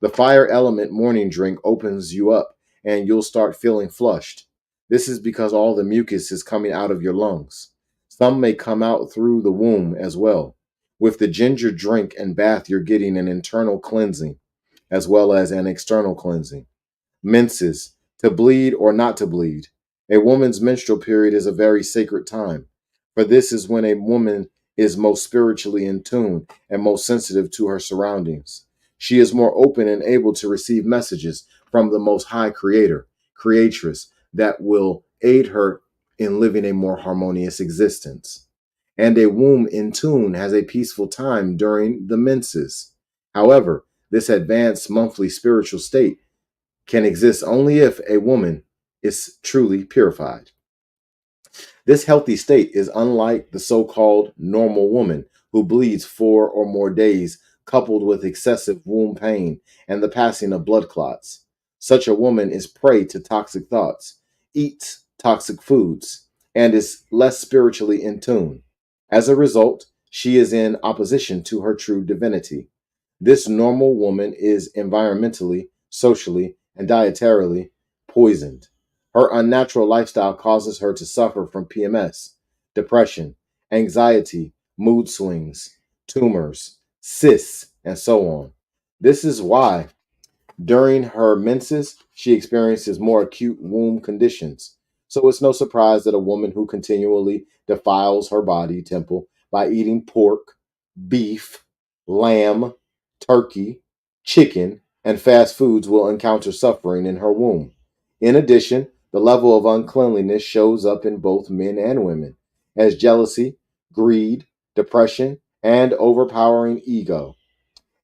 The fire element morning drink opens you up and you'll start feeling flushed. This is because all the mucus is coming out of your lungs. Some may come out through the womb as well. With the ginger drink and bath, you're getting an internal cleansing as well as an external cleansing. Menses, to bleed or not to bleed. A woman's menstrual period is a very sacred time, for this is when a woman is most spiritually in tune and most sensitive to her surroundings. She is more open and able to receive messages from the Most High Creator, Creatress, that will aid her in living a more harmonious existence. And a womb in tune has a peaceful time during the menses. However, this advanced monthly spiritual state can exist only if a woman is truly purified. This healthy state is unlike the so-called normal woman who bleeds 4 or more days, coupled with excessive womb pain and the passing of blood clots. Such a woman is prey to toxic thoughts, eats toxic foods, and is less spiritually in tune. As a result, she is in opposition to her true divinity. This normal woman is environmentally, socially, and dietarily poisoned. Her unnatural lifestyle causes her to suffer from PMS, depression, anxiety, mood swings, tumors, cysts, and so on. This is why during her menses, she experiences more acute womb conditions. So it's no surprise that a woman who continually defiles her body temple by eating pork, beef, lamb, turkey, chicken, and fast foods will encounter suffering in her womb. In addition, the level of uncleanliness shows up in both men and women as jealousy, greed, depression, and overpowering ego.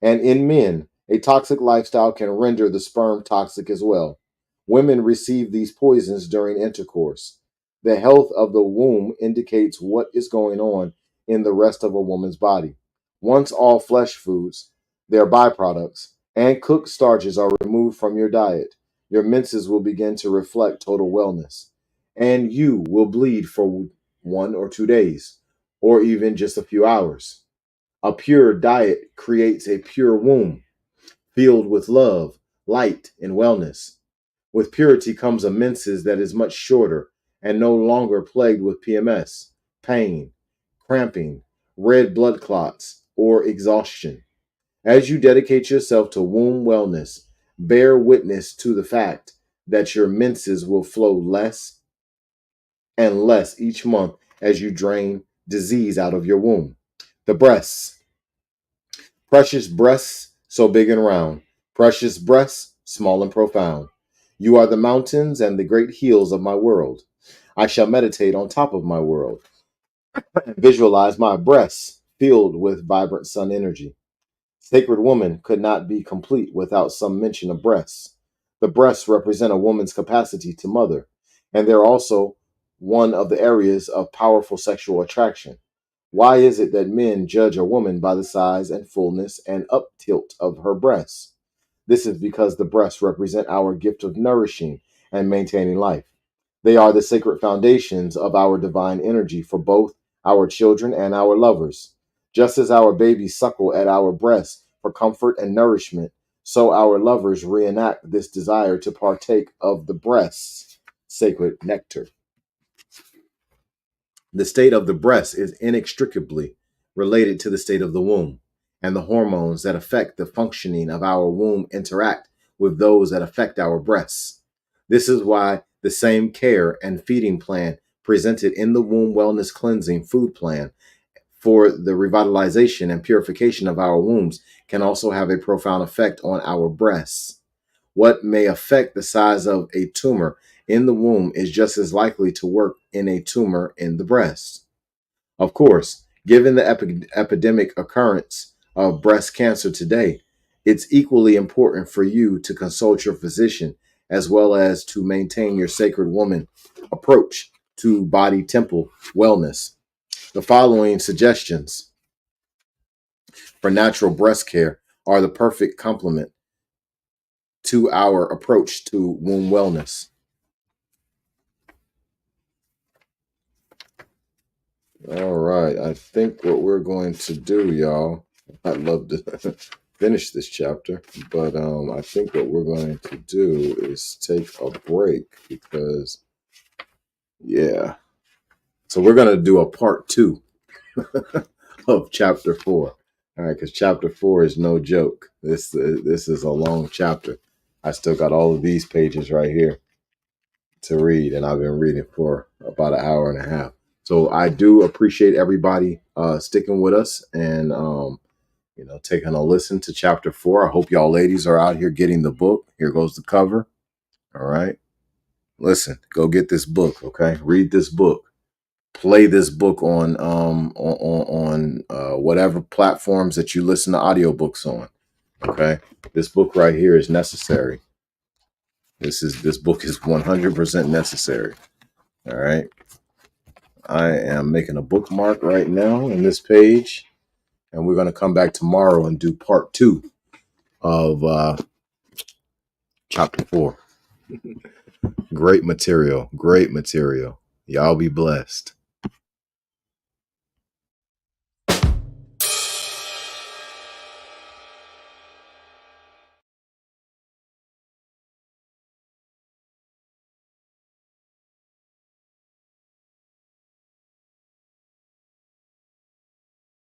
And in men, a toxic lifestyle can render the sperm toxic as well. Women receive these poisons during intercourse. The health of the womb indicates what is going on in the rest of a woman's body. Once all flesh foods, their byproducts, and cooked starches are removed from your diet, your menses will begin to reflect total wellness. And you will bleed for 1 or 2 days, or even just a few hours. A pure diet creates a pure womb, filled with love, light, and wellness. With purity comes a menses that is much shorter and no longer plagued with PMS, pain, cramping, red blood clots, or exhaustion. As you dedicate yourself to womb wellness, bear witness to the fact that your menses will flow less and less each month as you drain disease out of your womb. The breasts. Precious breasts, so big and round. Precious breasts, small and profound. You are the mountains and the great hills of my world. I shall meditate on top of my world and visualize my breasts filled with vibrant sun energy. Sacred woman could not be complete without some mention of breasts. The breasts represent a woman's capacity to mother, and they're also one of the areas of powerful sexual attraction. Why is it that men judge a woman by the size and fullness and up tilt of her breasts? This is because the breasts represent our gift of nourishing and maintaining life. They are the sacred foundations of our divine energy for both our children and our lovers. Just as our babies suckle at our breasts for comfort and nourishment, so our lovers reenact this desire to partake of the breast's sacred nectar. The state of the breast is inextricably related to the state of the womb, and the hormones that affect the functioning of our womb interact with those that affect our breasts. This is why the same care and feeding plan presented in the Womb Wellness Cleansing Food Plan for the revitalization and purification of our wombs can also have a profound effect on our breasts. What may affect the size of a tumor in the womb is just as likely to work in a tumor in the breast. Of course, given the epidemic occurrence of breast cancer today, it's equally important for you to consult your physician as well as to maintain your sacred woman approach to body temple wellness. The following suggestions for natural breast care are the perfect complement to our approach to womb wellness. All right, I think what we're going to do, y'all, I'd love to finish this chapter, but I think what we're going to do is take a break because, yeah. So we're going to do a part 2 of chapter 4. All right, because chapter 4 is no joke. This is a long chapter. I still got all of these pages right here to read, and I've been reading for about an hour and a half. So I do appreciate everybody sticking with us and taking a listen to chapter 4. I hope y'all ladies are out here getting the book. Here goes the cover. All right. Listen, go get this book, okay? Read this book. Play this book on whatever platforms that you listen to audiobooks on. Okay. This book right here is necessary. This book is 100% necessary. All right. I am making a bookmark right now in this page, and we're going to come back tomorrow and do part 2 of chapter 4. Great material. Great material. Y'all be blessed.